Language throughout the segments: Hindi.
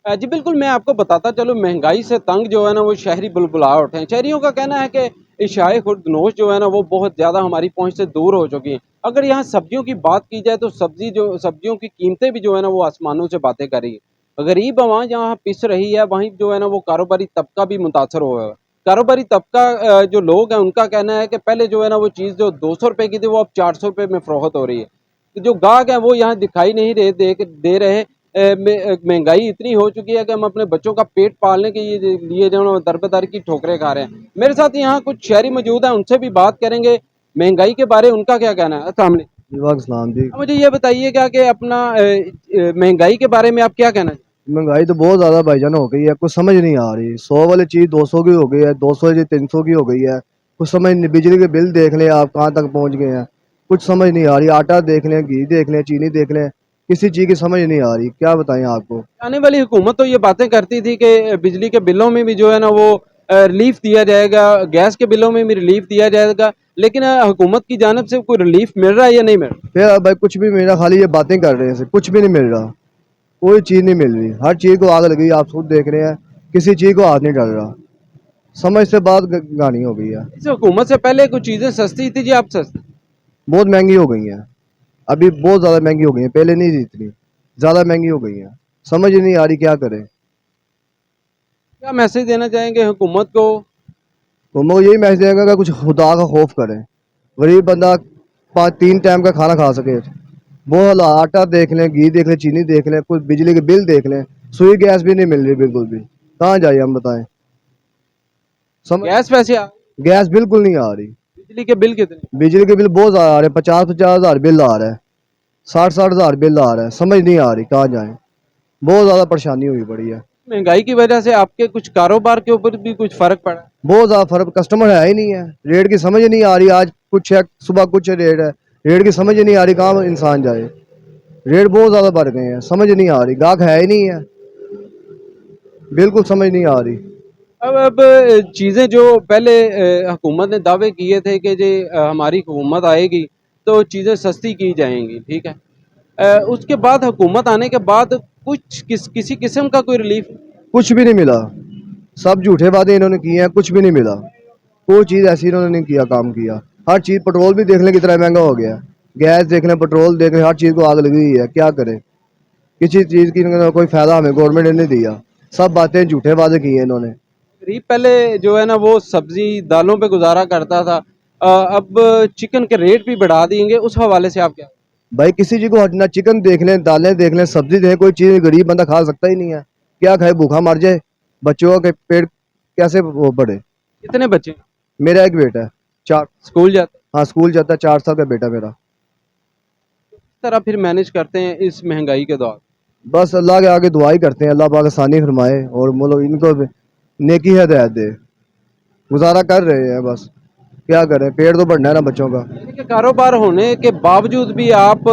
जी बिल्कुल, मैं आपको बताता चलूँ महँगाई से तंग जो है ना वो शहरी बुलबुला उठे हैं। शहरियों का कहना है कि एशियाई खुर्दनोश जो है ना वो बहुत ज़्यादा हमारी पहुँच से दूर हो चुकी हैं। अगर यहाँ सब्जियों की बात की जाए तो सब्जियों की कीमतें भी जो है ना वो आसमानों से बातें कर रही हैं। गरीब आवाम जहाँ पिस रही है वहीं जो है ना वो कारोबारी तबका भी मुतासर हुआ है। कारोबारी तबका जो लोग हैं उनका कहना है कि पहले जो है ना वो चीज़ जो ₹200 की थी वो अब ₹400 में फ़रोख्त हो रही है। जो गाहक हैं वो यहाँ दिखाई नहीं दे रहे। महंगाई इतनी हो चुकी है कि हम अपने बच्चों का पेट पालने के लिए जो है ना दर-बदर की ठोकरें खा रहे हैं। मेरे साथ यहाँ कुछ शहरी मौजूद हैं, उनसे भी बात करेंगे, महंगाई के बारे उनका क्या कहना है? अस्सलाम वालेकुम। जी, वालेकुम सलाम जी। मुझे ये बताइएगा कि अपना महंगाई के बारे में आप क्या कहना चाहेंगे? महंगाई तो बहुत ज़्यादा भाईजान हो गई है, कुछ समझ नहीं आ रही। 100 वाली चीज़ 200 की हो गई है, 200 की 300 की हो गई है। कुछ समझ नहीं, बिजली के बिल देख लें आप कहाँ तक पहुँच गए हैं। कुछ समझ नहीं आ रही, आटा देख लें, घी देख लें, चीनी देख लें, किसी चीज़ की समझ नहीं आ रही। क्या बताएँ आपको? आने वाली हुकूमत तो ये बातें करती थी कि बिजली के बिलों में भी जो है ना वो रिलीफ दिया जाएगा, गैस के बिलों में भी रिलीफ दिया जाएगा, लेकिन हुकूमत की जानिब से कोई रिलीफ मिल रहा है या नहीं मिल रहा? फिर भाई कुछ भी मेरा खाली ये बातें कर रहे हैं, कुछ भी नहीं मिल रहा। कोई चीज़ नहीं मिल रही, हर चीज़ को आग लगी, आप खुद देख रहे हैं, किसी चीज़ को हाथ नहीं डल रहा। समझ से बात गानी हो गई है। इस हुकूमत से पहले कुछ चीज़ें सस्ती थी जी, आप सस्ती बहुत महंगी हो गई हैं। अभी बहुत ज़्यादा महंगी हो गई हैं, पहले नहीं थी इतनी, ज़्यादा महंगी हो गई हैं। समझ ही नहीं आ रही क्या करें। क्या मैसेज देना चाहेंगे हुकूमत को? तो मैं यही मैसेज देगा कि कुछ खुदा का खौफ करें। गरीब बंदा 3 टाइम का खाना खा सके। वो वाला आटा देख लें, घी देख लें, चीनी देख लें, कुछ बिजली के बिल देख लें, सुई गैस भी नहीं मिल रही बिल्कुल भी। कहाँ जाइए हम बताएं? समझ गैस पैसे गैस बिल्कुल नहीं आ रही। बिजली के बिल कितने? बिजली के बिल बहुत ज़्यादा आ रहे हैं, 50-50 हज़ार बिल आ रहा है, 60-60 हज़ार बिल आ रहा है। समझ नहीं आ रही कहाँ जाएं। बहुत ज़्यादा परेशानी हुई पड़ी है। महंगाई की वजह से आपके कुछ कारोबार के ऊपर भी कुछ फ़र्क पड़ा है? बहुत ज़्यादा फर्क, कस्टमर है ही नहीं है। रेट की समझ ही नहीं आ रही, आज कुछ है, सुबह कुछ रेट है। रेट की समझ ही नहीं आ रही, कहाँ इंसान जाए। रेट बहुत ज़्यादा बढ़ गए हैं, समझ नहीं आ रही, गाहक है ही नहीं है। बिल्कुल समझ नहीं आ रही। अब चीज़ें जो पहले हुकूमत ने दावे किए थे कि जी हमारी हुकूमत आएगी तो चीज़ें सस्ती की जाएँगी, ठीक है। उसके बाद हुकूमत आने के बाद किसी किस्म का कोई रिलीफ कुछ भी नहीं मिला, सब झूठे वादे इन्होंने किए हैं, कुछ भी नहीं मिला। कोई चीज़ ऐसी इन्होंने नहीं किया, काम किया। हर चीज़, पेट्रोल भी देख लें कितना महंगा हो गया है। गैस देख लें, पेट्रोल देख लें, हर चीज़ को आग लगी हुई है। क्या करें? किसी चीज़ की कोई फ़ायदा हमें गवर्नमेंट ने नहीं दिया। सब बातें झूठे वादे किए इन्होंने। गरीब पहले जो है ना वो सब्ज़ी, दालों पे गुज़ारा करता था। अब चिकन के रेट भी बढ़ा दिएँगे, उस हवाले से आप क्या? भाई किसी चीज़ को हटना, चिकन देख लें, दालें देख लें, सब्जी देखें, कोई चीज़ गरीब बंदा खा सकता ही नहीं है। क्या खाए, भूखा मर जाए। बच्चों का पेट कैसे वो बढ़े? कितने बच्चे हैं? मेरा एक बेटा है, 4। स्कूल जाते हैं? हाँ, स्कूल जाता है, 4 साल का बेटा मेरा। किस तरह फिर मैनेज करते हैं इस महंगाई के दौर? बस अल्लाह के आगे दुआ ही करते हैं, अल्लाह पाक आसानी फरमाए और मतलब इनको नेकी हिदायत दे। गुज़ारा कर रहे हैं बस, क्या करें, पेट तो भरना है ना बच्चों का। यानी कि कारोबार होने के बावजूद भी आप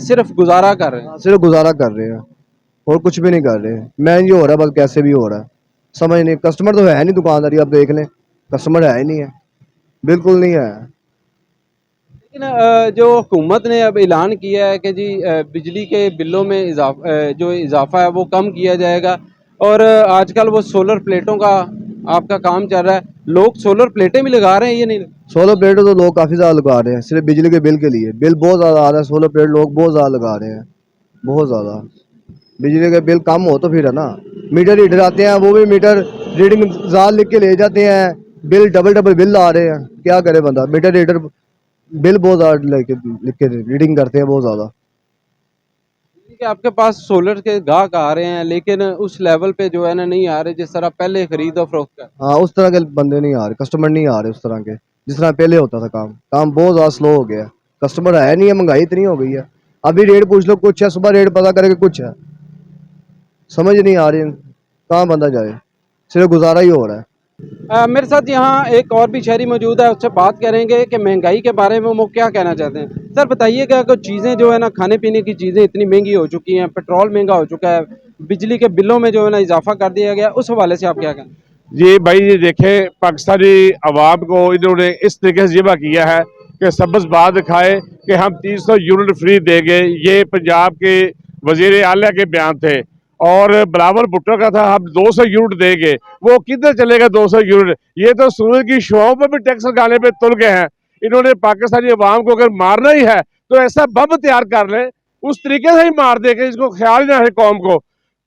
सिर्फ़ गुज़ारा कर रहे हैं। हाँ, सिर्फ गुज़ारा कर रहे हैं और कुछ भी नहीं कर रहे हैं। मैनेज हो रहा है बस, कैसे भी हो रहा है। समझ नहीं, कस्टमर तो है नहीं, दुकानदारी आप देख लें, कस्टमर है ही नहीं है, बिल्कुल नहीं है। लेकिन जो हुकूमत ने अब ऐलान किया है कि जी बिजली के बिलों में जो इज़ाफ़ा है वो कम किया जाएगा और आजकल वो सोलर प्लेटों का आपका काम चल रहा है। लोग सोलर प्लेटें भी लगा रहे हैं, ये नहीं? सोलर प्लेट तो लोग काफ़ी ज़्यादा लगा रहे हैं, सिर्फ बिजली के बिल के लिए। बिल बहुत ज़्यादा आ रहा है, सोलर प्लेट लोग बहुत ज़्यादा लगा रहे हैं, बहुत ज़्यादा। बिजली का बिल कम हो तो फिर है ना। मीटर रीडर आते हैं, वो भी मीटर रीडिंग ज़्यादा लिख के ले जाते हैं, बिल डबल डबल बिल आ रहे हैं। क्या करे बंदा, मीटर रीडर बिल बहुत ज़्यादा लिख के रीडिंग करते हैं, बहुत ज़्यादा। कि आपके पास सोलर के गाहक आ रहे हैं लेकिन उस लेवल पे जो है ना नहीं आ रहे जिस तरह पहले खरीद और फरोख्त कर। हाँ, उस तरह के बंदे नहीं आ रहे, कस्टमर नहीं आ रहे उस तरह के, जिस तरह पहले होता था। काम काम बहुत ज़्यादा स्लो हो गया है, कस्टमर है नहीं है, महंगाई इतनी हो गई है। अभी रेट पूछ लो, कुछ है, सुबह रेट पता करके कुछ है। समझ नहीं आ रही, कहाँ बंदा जाए, सिर्फ गुजारा ही हो रहा है। मेरे साथ यहाँ एक और भी शहरी मौजूद है, उससे बात करेंगे कि महंगाई के बारे में वो क्या कहना चाहते हैं। सर बताइएगा कि चीज़ें जो है ना खाने पीने की चीज़ें इतनी महंगी हो चुकी हैं, पेट्रोल महंगा हो चुका है, बिजली के बिलों में जो है ना इजाफा कर दिया गया, उस हवाले से आप क्या कहना? जी भाई, ये देखें, पाकिस्तानी अवाम को इन्होंने इस तरीके से जिबा किया है कि सबस बात दिखाए कि हम 300 यूनिट फ्री देंगे। ये पंजाब के वजीर आला के बयान थे और बिलावल भुट्टो का था हम 200 यूनिट देंगे, वो किधर चलेगा 200 यूनिट। ये तो सूरज की शुआओं पर भी टैक्स लगाने पे तुल गए हैं। इन्होंने पाकिस्तानी अवाम को अगर मारना ही है तो ऐसा बम तैयार कर ले, उस तरीके से ही मार देंगे जिसको ख्याल ही ना है।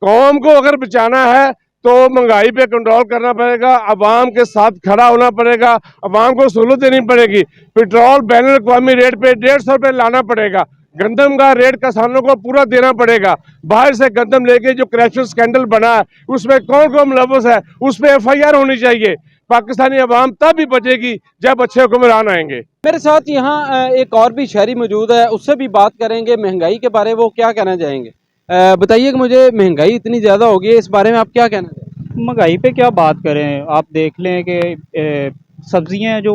कौम को अगर बचाना है तो महंगाई पे कंट्रोल करना पड़ेगा, अवाम के साथ खड़ा होना पड़ेगा, अवाम को सहूलत देनी पड़ेगी। पेट्रोल बैन अवी रेट पे 150 रुपये लाना पड़ेगा, गंदम का रेट किसानों को पूरा देना पड़ेगा। बाहर से गंदम लेके जो क्रैशर स्कैंडल बना है उसमें कौन कौन मुलव्वस है उस पर FIR होनी चाहिए। पाकिस्तानी अवाम तब भी बचेगी जब अच्छे हुक्मरान आएंगे। मेरे साथ यहाँ एक और भी शहरी मौजूद है, उससे भी बात करेंगे महंगाई के बारे में, वो क्या कहना चाहेंगे। बताइए कि मुझे महंगाई इतनी ज़्यादा हो गई है, इस बारे में आप क्या कहना चाहेंगे। महंगाई पे क्या बात करें, आप देख लें कि सब्जियां जो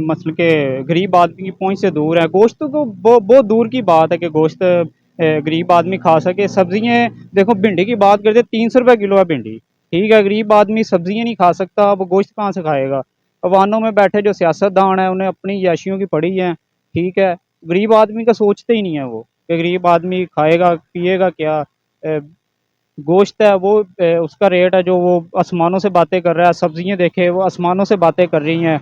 मसल के गरीब आदमी की पहुंच से दूर है। गोश्त तो बहुत दूर की बात है कि गोश्त गरीब आदमी खा सके। सब्जियां देखो, भिंडी की बात करते 300 रुपये किलो है भिंडी, ठीक है। गरीब आदमी सब्जियां नहीं खा सकता, वो गोश्त कहाँ से खाएगा। अवानों में बैठे जो सियासतदान है उन्हें अपनी याशियों की पड़ी है, ठीक है। गरीब आदमी का सोचते ही नहीं है वो कि गरीब आदमी खाएगा पिएगा क्या। गोश्त है वो उसका रेट है जो वो आसमानों से बातें कर रहा है। सब्जियां देखे वो आसमानों से बातें कर रही हैं।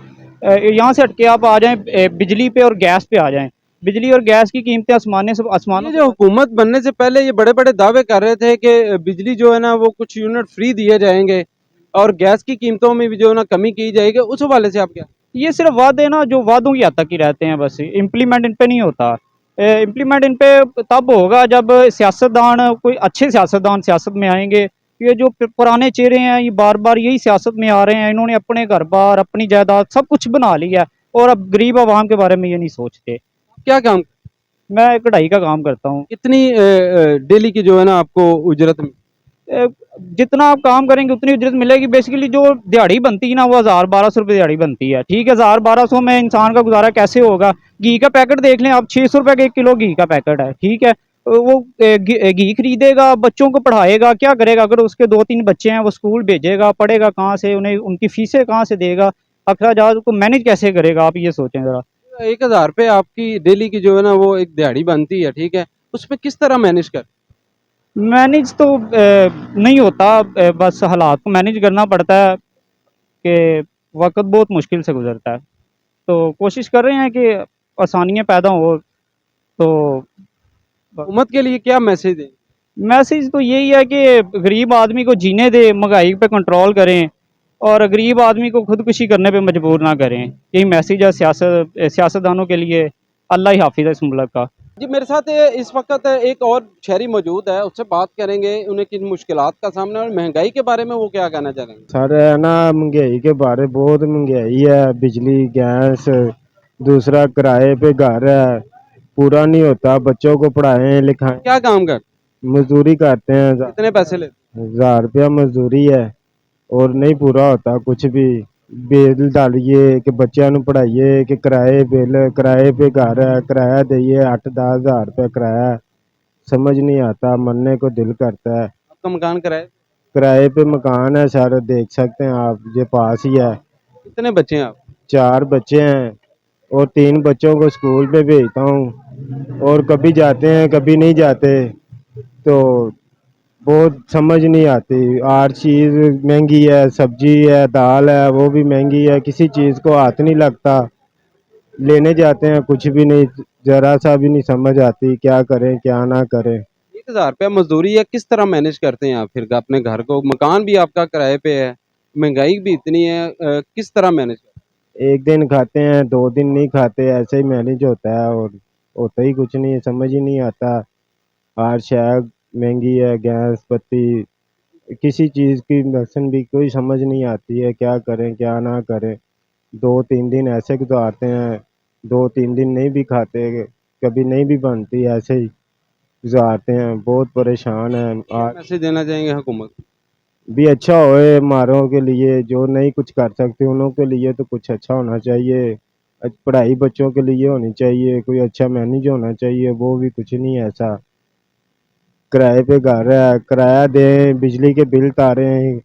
यहाँ से हटके आप आ जाएं बिजली पे और गैस पे आ जाएं। बिजली और गैस की कीमतें आसमानों ये जो हुकूमत बनने से पहले ये बड़े बड़े दावे कर रहे थे कि बिजली जो है ना वो कुछ यूनिट फ्री दिए जाएंगे और गैस की कीमतों में भी जो है ना कमी की जाएगी, उस हवाले से आप क्या। ये सिर्फ वादे ना जो वादों की हद तक ही रहते हैं, बस इम्प्लीमेंट इन पे नहीं होता। इम्प्लीमेंट इन पे तब होगा जब सियासतदान, कोई अच्छे सियासतदान सियासत में आएंगे। ये जो पुराने चेहरे हैं ये बार बार यही सियासत में आ रहे हैं। इन्होंने अपने घर बार अपनी जायदाद सब कुछ बना लिया है और अब गरीब आवाम के बारे में ये नहीं सोचते। क्या काम मैं कढ़ाई का काम करता हूँ। कितनी डेली की जो है ना आपको उजरत अ, जितना आप काम करेंगे उतनी उजरत मिलेगी। बेसिकली जो दिहाड़ी बनती है ना वो 1000-1200 रुपये दिहाड़ी बनती है, ठीक है। 1000-1200 में इंसान का गुजारा कैसे होगा। घी का पैकेट देख लें आप, 600 रुपये का 1 किलो घी का पैकेट है, ठीक है। वो घी खरीदेगा, बच्चों को पढ़ाएगा, क्या करेगा। अगर उसके 2-3 बच्चे हैं वो स्कूल भेजेगा, पढ़ेगा कहाँ से, उन्हें उनकी फीसें कहाँ से देगा, अखराजात को मैनेज कैसे करेगा। आप ये सोचें ज़रा। 1000 रुपये आपकी डेली की जो है ना वो एक दिहाड़ी बनती है, ठीक है। उसमें किस तरह मैनेज कर। मैनेज तो नहीं होता, बस हालात को मैनेज करना पड़ता है कि वक्त बहुत मुश्किल से गुजरता है। तो कोशिश कर रहे हैं कि आसानियाँ पैदा हो। तो हुकूमत के लिए क्या मैसेज दें। मैसेज तो यही है कि गरीब आदमी को जीने दे, महंगाई पे कंट्रोल करें और गरीब आदमी को खुदकुशी करने पे मजबूर ना करें। यही मैसेज है सियासतदानों के लिए। अल्लाह ही हाफिज़ है इस मुल्क का। जी मेरे साथ इस वक्त एक और शहरी मौजूद है, उससे बात करेंगे उन्हें किन मुश्किलात का सामना है और महंगाई के बारे में वो क्या कहना चाहेंगे। सर है ना, महंगाई के बारे बहुत महंगाई है। बिजली गैस, दूसरा किराए पे घर है, पूरा नहीं होता। बच्चों को पढ़ाएं लिखाएं, क्या काम कर, मजदूरी करते हैं। कितने पैसे लेते। 1000 रुपया मजदूरी है और नहीं पूरा होता कुछ भी। बिल डालिए कि बच्चों को पढ़ाइए कि किराए बिल, किराए पे घर है, किराया दइए 8-10 हज़ार रुपया किराया है। समझ नहीं आता, मरने को दिल करता है। आपका मकान किराए, किराए पे मकान है सर, देख सकते हैं आप, ये पास ही है। कितने बच्चे हैं आप। 4 बच्चे हैं और 3 बच्चों को स्कूल पे भेजता हूँ और कभी जाते हैं कभी नहीं जाते। तो बहुत समझ नहीं आती। हर चीज़ महंगी है, सब्जी है, दाल है, वो भी महंगी है। किसी चीज़ को हाथ नहीं लगता। लेने जाते हैं कुछ भी नहीं, ज़रा सा भी नहीं समझ आती क्या करें क्या ना करें। 1000 रुपया मजदूरी है, किस तरह मैनेज करते हैं आप फिर अपने घर को। मकान भी आपका किराए पे है, महंगाई भी इतनी है, किस तरह मैनेज करते एक दिन खाते हैं, 2 दिन नहीं खाते, ऐसे ही मैनेज होता है और होता ही कुछ नहीं है। समझ ही नहीं आता। हर शय महंगी है, गैस पत्ती, किसी चीज़ की लहसुन भी कोई समझ नहीं आती है क्या करें क्या ना करें। 2-3 दिन ऐसे गुजारते हैं, 2-3 दिन नहीं भी खाते, कभी नहीं भी बनती, ऐसे ही गुजारते हैं। बहुत परेशान हैं। आज मैसेज देना चाहेंगे हुकूमत। भी अच्छा होए हमारों के लिए, जो नहीं कुछ कर सकते उन्हों के लिए तो कुछ अच्छा होना चाहिए। पढ़ाई बच्चों के लिए होनी चाहिए, कोई अच्छा मैनेज होना चाहिए, वो भी कुछ नहीं है ऐसा। किराए पे घर है, किराया दें, बिजली के बिल तारें,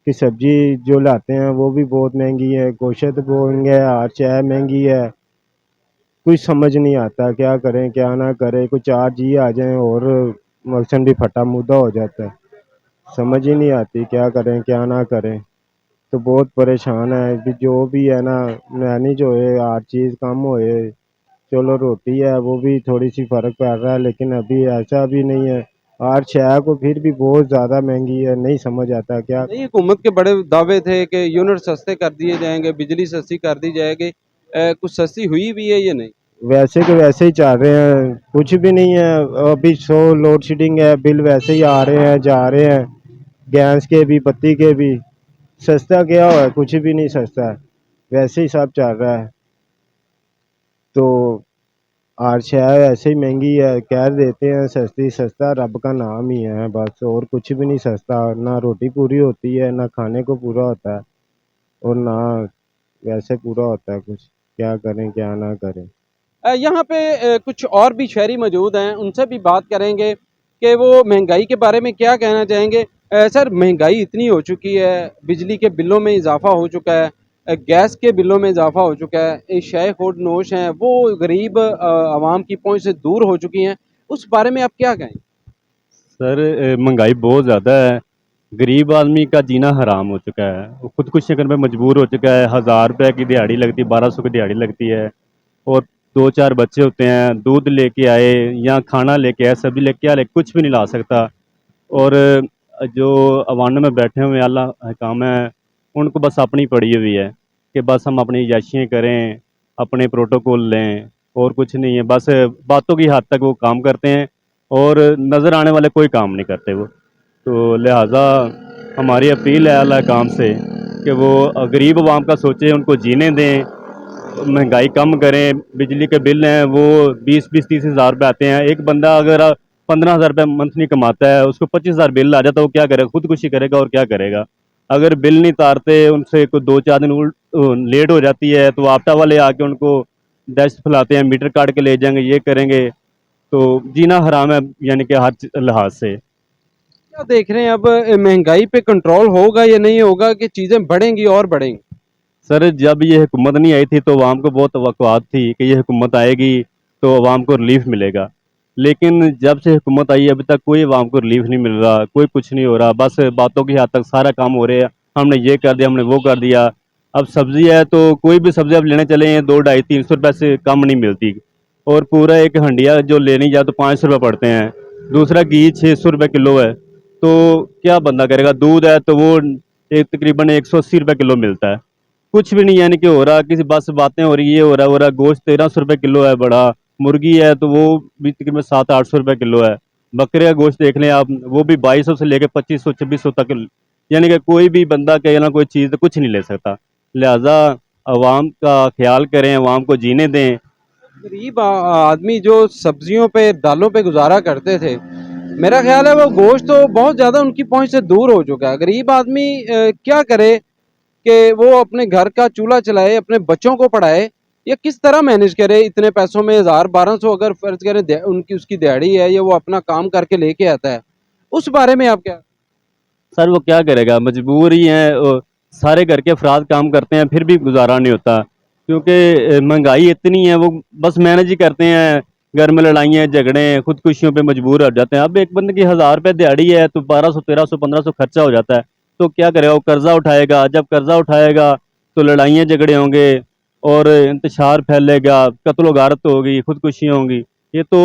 कि सब्जी जो लाते हैं वो भी बहुत महंगी है, गोश्त महंगी है, हर शय महंगी है। कुछ समझ नहीं आता क्या करें क्या ना करें। कुछ 4 जी आ जाएं और मौसम भी फटा मुद्दा हो जाता है। समझ ही नहीं आती क्या करें क्या ना करें। तो बहुत परेशान है कि जो भी है ना मैनेज होए, हर चीज़ कम होए। चलो रोटी है वो भी थोड़ी सी फ़र्क पड़ रहा है, लेकिन अभी ऐसा भी नहीं है। हर शय को फिर भी बहुत ज़्यादा महंगी है, नहीं समझ आता क्या। नहीं, हुकूमत के बड़े दावे थे कि यूनिट सस्ते कर दिए जाएंगे, बिजली सस्ती कर दी जाएगी। कुछ सस्ती हुई भी है या नहीं? वैसे के वैसे ही चल रहे हैं, कुछ भी नहीं है। अभी सो लोड शेडिंग है, बिल वैसे ही आ रहे हैं जा रहे हैं, गैस के भी बत्ती के भी। सस्ता क्या हुआ है, कुछ भी नहीं सस्ता है, वैसे ही सब चल रहा है। तो हर शय ऐसे ही महंगी है, कह देते हैं सस्ती, सस्ता रब का नाम ही है बस, और कुछ भी नहीं सस्ता। ना रोटी पूरी होती है, ना खाने को पूरा होता है, और ना वैसे पूरा होता है कुछ। क्या करें क्या ना करें। यहाँ पे कुछ और भी शहरी मौजूद हैं, उनसे भी बात करेंगे कि वो महंगाई के बारे में क्या कहना चाहेंगे। सर, महंगाई इतनी हो चुकी है, बिजली के बिलों में इजाफा हो चुका है, गैस के बिलों में इजाफा हो चुका है, ये शय खुर्द नोश हैं वो गरीब आवाम की पहुंच से दूर हो चुकी हैं, उस बारे में आप क्या कहें? सर महंगाई बहुत ज़्यादा है। गरीब आदमी का जीना हराम हो चुका है, वो खुदकुशी करने पे मजबूर हो चुका है। 1000 रुपये की दिहाड़ी लगती है, 1200 की दिहाड़ी लगती है, और दो चार बच्चे होते हैं, दूध लेके आए या खाना लेके आए, सब्जी लेके आए, कुछ भी नहीं ला सकता। और जो अवान में बैठे हुए अल्लाह हकाम है, उनको बस अपनी पड़ी हुई है कि बस हम अपनी याशियाँ करें, अपने प्रोटोकॉल लें, और कुछ नहीं है। बस बातों की हद तक वो काम करते हैं, और नज़र आने वाले कोई काम नहीं करते वो। तो लिहाजा हमारी अपील है अल्लाह काम से कि वो गरीब आवाम का सोचें, उनको जीने दें, महंगाई कम करें। बिजली के बिल हैं वो 20-20 30 हज़ार रुपये आते हैं। एक बंदा अगर 15 हज़ार रुपये मंथली कमाता है, उसको 25 हज़ार बिल आ जाता है, वो क्या करेगा? खुदकुशी करेगा और क्या करेगा? अगर बिल नहीं तारते, उनसे कोई 2-4 दिन लेट हो जाती है, तो आपटा वाले आके उनको डस्ट फैलाते हैं, मीटर काट के ले जाएंगे, ये करेंगे। तो जीना हराम है, यानी कि हर लिहाज से। क्या देख रहे हैं अब, महंगाई पे कंट्रोल होगा या नहीं होगा कि चीज़ें बढ़ेंगी और बढ़ेंगी? सर जब ये हुकूमत नहीं आई थी तो अवाम को बहुत तवक्कुआत थी कि ये हुकूमत आएगी तो अवाम को रिलीफ मिलेगा। लेकिन जब से हुकूमत आई अभी तक कोई अवाम को रिलीफ नहीं मिल रहा, कोई कुछ नहीं हो रहा, बस बातों की हद तक सारा काम हो रहे हैं। हमने ये कर दिया, हमने वो कर दिया। अब सब्ज़ी है तो कोई भी सब्ज़ी आप लेने चले हैं 200-250-300 रुपये से कम नहीं मिलती, और पूरा एक हंडिया जो लेने जाए तो 500 रुपये पड़ते हैं। दूसरा घी 600 रुपये किलो है, तो क्या बंदा करेगा? दूध है तो वो एक तकरीबन 180 रुपये किलो मिलता है। कुछ भी नहीं यानी कि हो रहा, किसी बस बातें हो रही, ये हो रहा। गोश्त 1300 रुपये किलो है बड़ा। मुर्गी है तो वो भी तकरीबन 700-800 रुपये किलो है। बकरे का गोश्त देख लें आप, वो भी 2200 से लेकर 2500-2600 तक। यानी कि कोई भी बंदा कहे ना कोई चीज़ तो कुछ नहीं ले सकता। लिहाजा आवाम का ख्याल करें, आवाम को जीने दें। गरीब आदमी जो सब्जियों पे दालों पे गुजारा करते थे, मेरा ख्याल है वो गोश्त तो बहुत ज़्यादा उनकी पहुंच से दूर हो चुका है। गरीब आदमी क्या करे कि वो अपने घर का चूल्हा चलाए, अपने बच्चों को पढ़ाए, या किस तरह मैनेज करे इतने पैसों में? 1000-1200 अगर फर्ज करें उनकी उसकी दिहाड़ी है, या वो अपना काम करके लेके आता है, उस बारे में आप क्या? सर वो क्या करेगा, मजबूर ही हैं। सारे घर के अफराद काम करते हैं फिर भी गुजारा नहीं होता, क्योंकि महंगाई इतनी है, वो बस मैनेज ही करते हैं। घर में लड़ाइयाँ झगड़े, खुदकुशियों पे मजबूर हो जाते हैं। अब एक बंदे की 1000 रुपये दिहाड़ी है तो 1200 1300 1500 खर्चा हो जाता है। तो क्या करेगा? वो कर्जा उठाएगा, जब कर्जा उठाएगा तो लड़ाइयाँ झगड़े होंगे, और इंतशार फैलेगा, कत्ल गारत होगी, खुदकुशियाँ होंगी। ये तो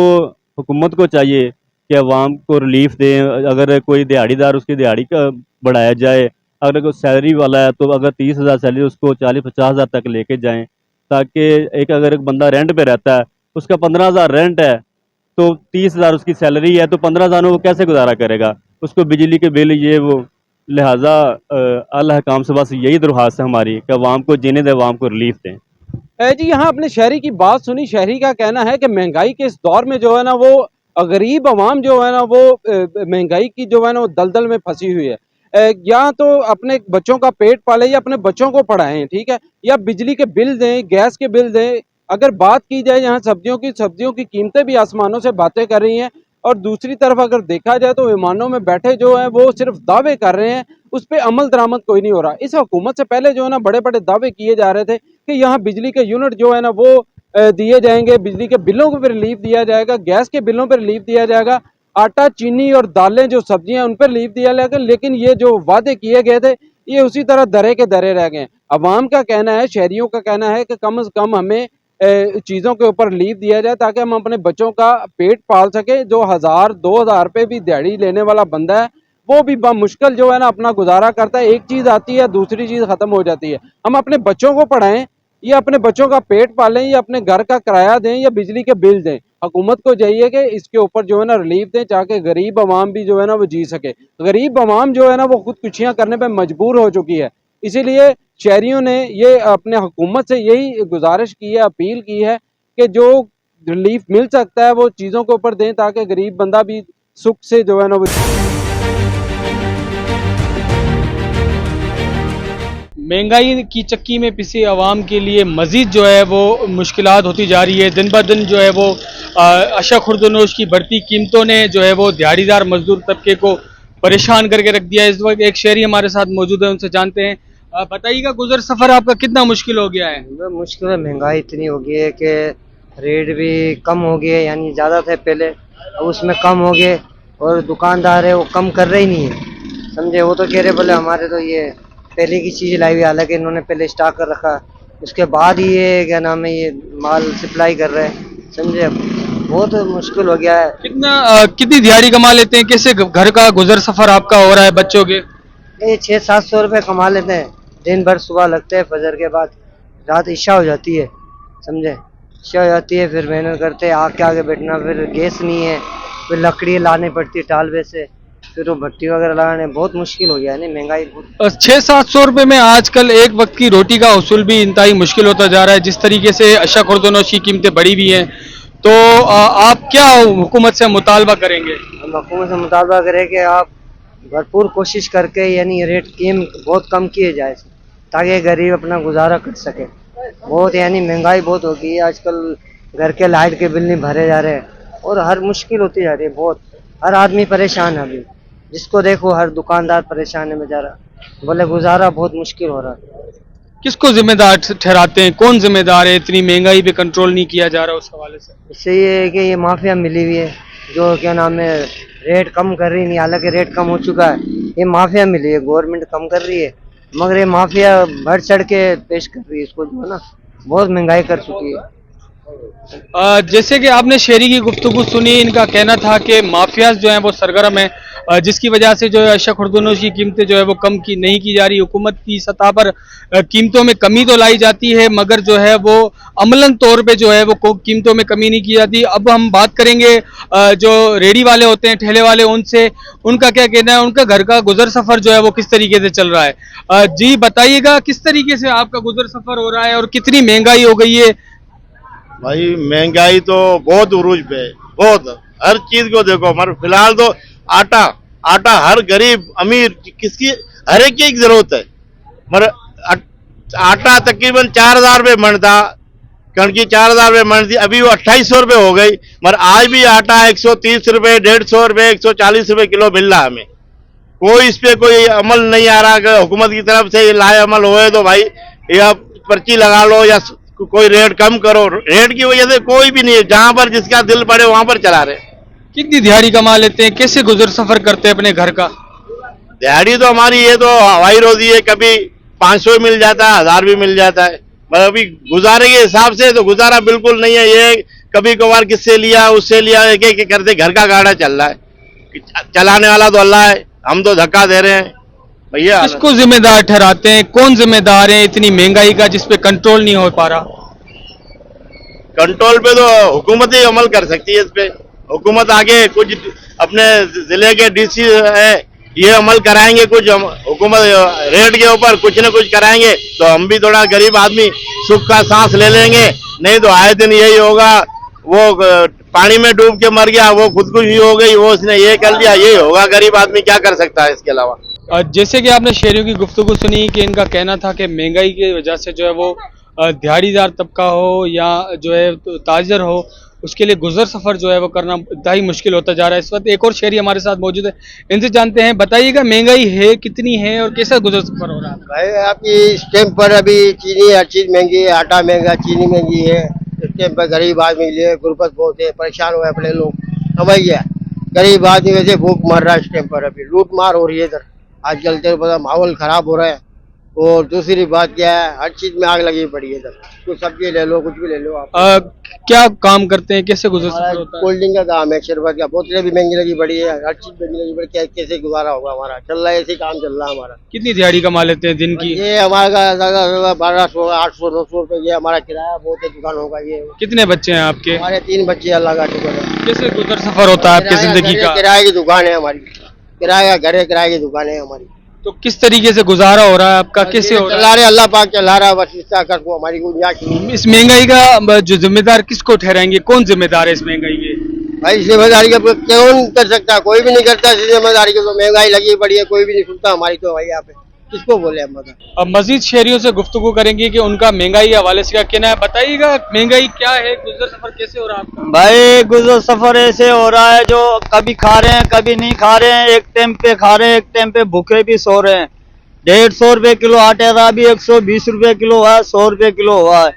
हुकूमत को चाहिए कि अवाम को रिलीफ दें। अगर कोई दिहाड़ीदार, उसकी दिहाड़ी का बढ़ाया जाए। अगर कोई सैलरी वाला है तो अगर 30 हज़ार सैलरी, उसको 40-50 हज़ार तक लेके जाएं, ताकि एक एक बंदा रेंट पे रहता है, उसका 15 हज़ार रेंट है, तो 30 हज़ार उसकी सैलरी है, तो 15 हज़ार में वो कैसे गुजारा करेगा? उसको बिजली के बिल ये वो। लिहाजा अल्लाह काम से बस यही दरख्वास्त है हमारी कि अवाम को जीने दें, अवाम को रिलीफ दें। जी, यहाँ अपने शहरी की बात सुनी। शहरी का कहना है कि महंगाई के इस दौर में जो है ना वो गरीब आवाम जो है ना वो महंगाई की जो है ना वो दलदल में फंसी हुई है। या तो अपने बच्चों का पेट पाले या अपने बच्चों को पढ़ाएं, ठीक है, या बिजली के बिल दें, गैस के बिल दें। अगर बात की जाए यहाँ सब्जियों की कीमतें भी आसमानों से बातें कर रही हैं, और दूसरी तरफ अगर देखा जाए तो विमानों में बैठे जो है वो सिर्फ दावे कर रहे हैं, उस पर अमल दरामद कोई नहीं हो रहा। इस हुकूमत से पहले जो है ना बड़े बड़े दावे किए जा रहे थे कि यहाँ बिजली के यूनिट जो है ना वो दिए जाएंगे, बिजली के बिलों को भी रिलीफ दिया जाएगा, गैस के बिलों पर रिलीफ दिया जाएगा। आटा, चीनी और दालें जो सब्जियां उन पर लीव दिया लेकिन ये जो वादे किए गए थे ये उसी तरह दरे के दरे रह गए। अवाम का कहना है, शहरियों का कहना है कि कम से कम हमें चीज़ों के ऊपर लीव दिया जाए ताकि हम अपने बच्चों का पेट पाल सकें। जो 1000-2000 रुपये भी दिहाड़ी लेने वाला बंदा है वो भी मुश्किल जो है ना अपना गुजारा करता है। एक चीज़ आती है, दूसरी चीज़ ख़त्म हो जाती है। हम अपने बच्चों को पढ़ाएं या अपने बच्चों का पेट पालें या अपने घर का किराया दें या बिजली के बिल दें, हुकूमत को चाहिए कि इसके ऊपर जो है ना रिलीफ दें ताकि गरीब आवाम भी जो है ना वो जी सके। गरीब आवाम जो है ना वो खुदकुशियाँ करने पर मजबूर हो चुकी है। इसीलिए शहरियों ने ये अपने हुकूमत से यही गुजारिश की है, अपील की है कि जो रिलीफ मिल सकता है वो चीज़ों के ऊपर दें ताकि गरीब बंदा भी सुख से जो है ना वो। महंगाई की चक्की में पिसी आवाम के लिए मज़ीद जो है वो मुश्किलात होती जा रही है। दिन ब दिन जो है वो अशा खुर्दनोश की बढ़ती कीमतों ने जो है वो दिहाड़ीदार मजदूर तबके को परेशान करके रख दिया है। इस वक्त एक शहरी हमारे साथ मौजूद है, उनसे जानते हैं। बताइएगा, गुजर सफ़र आपका कितना मुश्किल हो गया है? मुश्किल है, महंगाई इतनी हो गई है कि रेट भी कम हो गए, यानी ज़्यादा थे पहले, अब उसमें कम हो गए और दुकानदार है वो कम कर रहे ही नहीं है, समझे। वो तो कह रहे बोले हमारे तो ये पहले की चीज़ लाई हुई, हालांकि इन्होंने पहले स्टॉक कर रखा, उसके बाद ही ये क्या नाम है ये माल सप्लाई कर रहे हैं, समझे। बहुत मुश्किल हो गया है। कितनी दिहाड़ी कमा लेते हैं? कैसे घर का गुजर सफ़र आपका हो रहा है बच्चों के? ये 600-700 रुपये कमा लेते हैं दिन भर। सुबह लगते हैं फजर के बाद, रात इशा हो जाती है, समझे। इशा हो जाती है, फिर मेहनत करते हैं, आग के आगे बैठना, फिर गैस नहीं है, फिर लकड़ी लानी पड़ती है टालवे से, फिर वो भट्टी वगैरह लगाने, बहुत मुश्किल हो गया है। नहीं, महंगाई बहुत। 600-700 रुपये में आजकल एक वक्त की रोटी का उसूल भी इंतहाई मुश्किल होता जा रहा है। जिस तरीके से अशा खुर्दनोश की कीमतें बढ़ी हुई हैं, तो आप क्या हुकूमत से मुतालबा करेंगे? हम हुकूमत से मुतालबा करें कि आप भरपूर कोशिश करके यानी रेट कीमत बहुत कम किए जाए ताकि गरीब अपना गुजारा कर सके। बहुत यानी महंगाई बहुत हो गई है आजकल, घर के लाइट के बिल नहीं भरे जा रहे और हर मुश्किल होती जा रही है बहुत। हर आदमी परेशान है, अभी जिसको देखो हर दुकानदार परेशान है बेचारा, बोले गुजारा बहुत मुश्किल हो रहा है। किसको जिम्मेदार ठहराते हैं? कौन जिम्मेदार है इतनी महंगाई पे कंट्रोल नहीं किया जा रहा उस हवाले से? इससे ये है कि ये माफिया मिली हुई है जो क्या नाम है रेट कम कर रही नहीं, हालांकि रेट कम हो चुका है। ये माफिया मिली है, गवर्नमेंट कम कर रही है मगर ये माफिया बढ़ चढ़ के पेश कर रही है इसको, जो है ना बहुत महंगाई कर चुकी है। जैसे कि आपने शहरी की गुफ्तगू सुनी, इनका कहना था कि माफियाज जो हैं वो सरगर्म है, जिसकी वजह से जो है अशा खुर्दनोश की कीमतें जो है वो कम की नहीं की जा रही। हुकूमत की सतह पर कीमतों में कमी तो लाई जाती है मगर जो है वो अमलन तौर पे जो है वो कीमतों में कमी नहीं की जाती। अब हम बात करेंगे जो रेडी वाले होते हैं, ठेले वाले, उनसे। उनका क्या कहना है, उनका घर का गुजर सफ़र जो है वो किस तरीके से चल रहा है? जी बताइएगा, किस तरीके से आपका गुजर सफ़र हो रहा है और कितनी महंगाई हो गई है? भाई महंगाई तो बहुत उरूज पे है, बहुत। हर चीज को देखो, हमारे फिलहाल तो आटा हर गरीब अमीर किसकी हर एक की जरूरत है। मगर आटा तकरीबन 4000 रुपये मन था, कणकी 4000 रुपये मन थी, अभी वो 2800 रुपये हो गई। मगर आज भी आटा 130 रुपये, 150 रुपये, 140 रुपये किलो मिल रहा है हमें। कोई इस पे कोई अमल नहीं आ रहा कि हुकूमत की तरफ से ये लाए अमल होए तो भाई या पर्ची लगा लो या कोई रेट कम करो। रेट की वजह से कोई भी नहीं है, जहां पर जिसका दिल पड़े वहां पर चला रहे। कितनी दिहाड़ी कमा लेते हैं? कैसे गुजर सफर करते हैं अपने घर का? दिहाड़ी तो हमारी ये तो हवाई रोजी है, कभी 500 मिल जाता है, 1000 भी मिल जाता है। मगर अभी गुजारे के हिसाब से तो गुजारा बिल्कुल नहीं है। ये कभी कभार किससे लिया उससे लिया, एक एक करते घर का गाड़ा चल रहा है। चलाने वाला तो अल्लाह है, हम तो धक्का दे रहे हैं भैया। किसको जिम्मेदार ठहराते हैं? कौन जिम्मेदार है इतनी महंगाई का जिस पे कंट्रोल नहीं हो पा रहा? कंट्रोल पे तो हुकूमत ही अमल कर सकती है। इस पे हुकूमत आगे कुछ अपने जिले के डीसी है ये अमल कराएंगे, कुछ हुकूमत रेट के ऊपर कुछ न कुछ कराएंगे तो हम भी थोड़ा गरीब आदमी सुख का सांस ले लेंगे। नहीं तो आए दिन यही होगा, वो पानी में डूब के मर गया, वो खुदकुशी हो गई, वो उसने ये कर लिया, ये होगा। गरीब आदमी क्या कर सकता है इसके अलावा? जैसे कि आपने शहरियों की गुफ्तगू सुनी कि इनका कहना था कि महंगाई की वजह से जो है वो दिहाड़ीदार तबका हो या जो है ताजर हो, उसके लिए गुजर सफ़र जो है वो करना इंतहाई मुश्किल होता जा रहा है। इस वक्त एक और शहरी हमारे साथ मौजूद है, इनसे जानते हैं। बताइएगा, महंगाई है कितनी है और कैसा गुजर सफ़र हो रहा है? भाई आपकी इस टाइम पर अभी चीनी हर चीज़ महंगी है, आटा महंगा, चीनी महंगी है। इस टाइम पर गरीब आदमी लिए गुर्बत बहुत है, परेशान हुए अपने लोग, समझ गया। गरीब आदमी वैसे भूख मर रहा है इस टाइम पर, अभी लूट मार हो रही है इधर आजकल, तेरे पता माहौल खराब हो रहा है। और दूसरी बात क्या है, हर चीज में आग लगी पड़ी है इधर, कुछ सब्जी ले लो, कुछ भी ले लो आप। क्या काम करते हैं, कैसे गुजर सफर होता है? कोल्ड ड्रिंक का काम है, शरबत का, बोतलें भी महंगी लगी पड़ी है, हर चीज महंगी लगी पड़ी, कैसे गुजारा होगा हमारा, चल रहा है ऐसे काम चल रहा है हमारा। कितनी दिहाड़ी कमा लेते हैं दिन की? ये हमारा 1200 800 900 रुपए, ये हमारा किराया बहुत है दुकानों का। ये कितने बच्चे हैं आपके? हमारे 3 बच्चे, अल्लाह का शुक्र है। कैसे गुजर सफर होता है आपकी जिंदगी का? किराए की दुकान है हमारी, किराए का घर है, किराए की दुकान है हमारी। तो किस तरीके से गुजारा हो रहा है आपका, कैसे हो रहा चला रहे, अल्लाह पाक चला रहा है, बस इसका कर को हमारी गुंजाइश नहीं। है? इस महंगाई का जो जिम्मेदार किसको ठहराएंगे, कौन जिम्मेदार है इस महंगाई के? भाई जिम्मेदारी का कौन कर सकता है, कोई भी नहीं करता इस जिम्मेदारी की, तो महंगाई लगी पड़ी है, कोई भी नहीं सुनता हमारी, तो भाई यहाँ पे किसको बोले हम बता। अब मजीद शहरियों से गुफ्तगू करेंगे कि उनका महंगाई हवाले से क्या कहना है। बताइएगा महंगाई क्या है, गुजर सफर कैसे हो रहा है आपका? भाई गुजर सफर ऐसे हो रहा है, जो कभी खा रहे हैं कभी नहीं खा रहे हैं, एक टाइम पे खा रहे हैं, एक टाइम पे भूखे भी सो रहे हैं। 150 रुपए किलो आटे का भी 120 रुपए किलो है, 100 रुपए किलो हुआ है।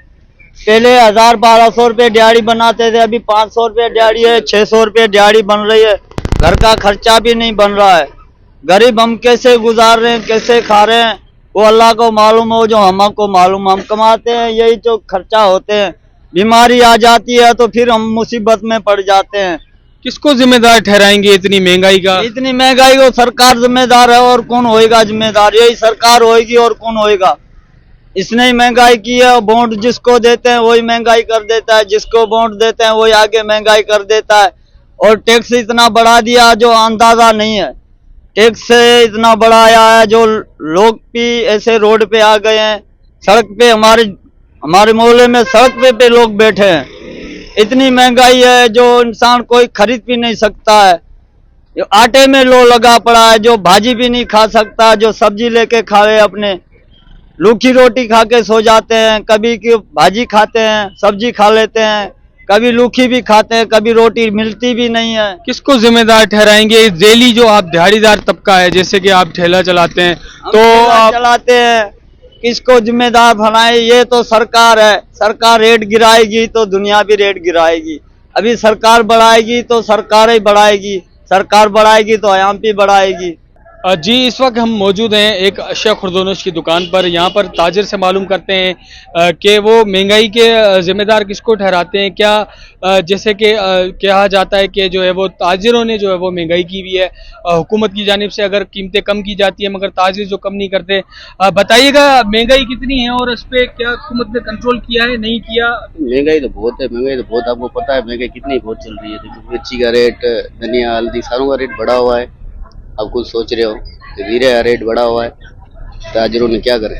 पहले 1000-1200 रुपए दिहाड़ी बनाते थे, अभी 500 रुपए दिहाड़ी है, 600 रुपए दिहाड़ी बन रही है। घर का खर्चा भी नहीं बन रहा है। गरीब हम कैसे गुजार रहे हैं, कैसे खा रहे हैं, वो अल्लाह को मालूम हो, जो हमको मालूम। हम कमाते हैं, यही जो खर्चा होते हैं, बीमारी आ जाती है तो फिर हम मुसीबत में पड़ जाते हैं। किसको जिम्मेदार ठहराएंगे इतनी महंगाई का? इतनी महंगाई को सरकार जिम्मेदार है, और कौन होएगा जिम्मेदार? यही सरकार होएगी, और कौन होएगा? इसने ही महंगाई की है। वोट जिसको देते हैं वही महंगाई कर देता है, जिसको वोट देते हैं वही आगे महंगाई कर देता है। और टैक्स इतना बढ़ा दिया जो अंदाजा नहीं है, टैक्स से इतना बढ़ाया है, जो लोग भी ऐसे रोड पे आ गए हैं, सड़क पे, हमारे मोहल्ले में सड़क पे लोग बैठे हैं। इतनी महंगाई है जो इंसान कोई खरीद भी नहीं सकता है। जो आटे में लो लगा पड़ा है, जो भाजी भी नहीं खा सकता, जो सब्जी लेके खाए अपने लूखी रोटी खा के सो जाते हैं, कभी की भाजी खाते हैं, सब्जी खा लेते हैं, कभी लूखी भी खाते हैं, कभी रोटी मिलती भी नहीं है। किसको जिम्मेदार ठहराएंगे? डेली जो आप दिहाड़ीदार तबका है, जैसे कि आप ठेला चलाते हैं, तो आप चलाते हैं, किसको जिम्मेदार बनाए? ये तो सरकार है, सरकार रेट गिराएगी तो दुनिया भी रेट गिराएगी। अभी सरकार बढ़ाएगी तो सरकार ही बढ़ाएगी, सरकार बढ़ाएगी तो आयाम भी बढ़ाएगी। जी, इस वक्त हम मौजूद हैं एक अशिया खुर्दोनोश की दुकान पर। यहाँ पर ताजिर से मालूम करते हैं कि वो महंगाई के जिम्मेदार किसको ठहराते हैं। क्या जैसे कि कहा जाता है कि जो है वो ताजिरों ने जो है वो महंगाई की हुई है, हुकूमत की जानिब से अगर कीमतें कम की जाती है, मगर ताजिर जो कम नहीं करते। बताइएगा महंगाई कितनी है और इस पर क्या हुकूमत ने कंट्रोल किया है, नहीं किया? महंगाई तो बहुत है, महंगाई तो बहुत, आपको पता है महंगाई कितनी बहुत चल रही है। देखो मिर्ची का रेट, धनिया, हल्दी, सारों का रेट बढ़ा हुआ है। आप कुछ सोच रहे हो, हीरे का रेट बढ़ा हुआ है, ताजिरों ने क्या करे?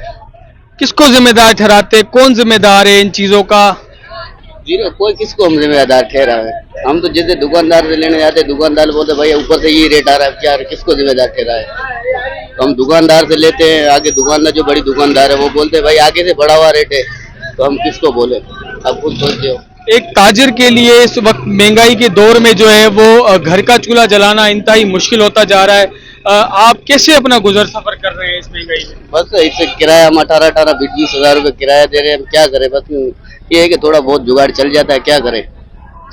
किसको जिम्मेदार ठहराते, कौन जिम्मेदार है इन चीजों का? जीरो कोई किसको हम जिम्मेदार ठहरा है? हम तो जैसे दुकानदार से लेने जाते, दुकानदार बोलते भाई ऊपर से ये रेट आ रहा है, क्या किसको जिम्मेदार ठहरा है? तो हम दुकानदार से लेते हैं, आगे दुकानदार जो बड़ी दुकानदार है वो बोलते हैं भाई आगे से बढ़ा हुआ रेट है, तो हम किसको बोले? आप खुद सोचते हो। एक ताजिर के लिए इस वक्त महंगाई के दौर में जो है वो घर का चूल्हा जलाना इंतहाई मुश्किल होता जा रहा है। आप कैसे अपना गुजर सफर कर रहे हैं इस महंगाई में? बस इससे किराया हम 18-18 20 हजार रुपए किराया दे रहे हैं, हम क्या करें? बस ये है कि थोड़ा बहुत जुगाड़ चल जाता है, क्या करें?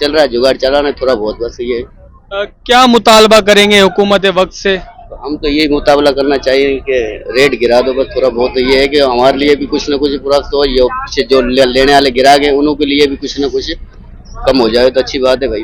चल रहा है जुगाड़ चलाना थोड़ा बहुत, बस ये। क्या मुतालबा करेंगे हुकूमत वक्त से? तो हम तो यही मुताबला करना चाहिए कि रेट गिरा दो, बस थोड़ा बहुत। तो ये है कि हमारे लिए भी कुछ ना कुछ पूरा तो जो लेने वाले गिरा गए उन्हों के लिए भी कुछ ना कुछ कम हो जाए तो अच्छी बात है भाई।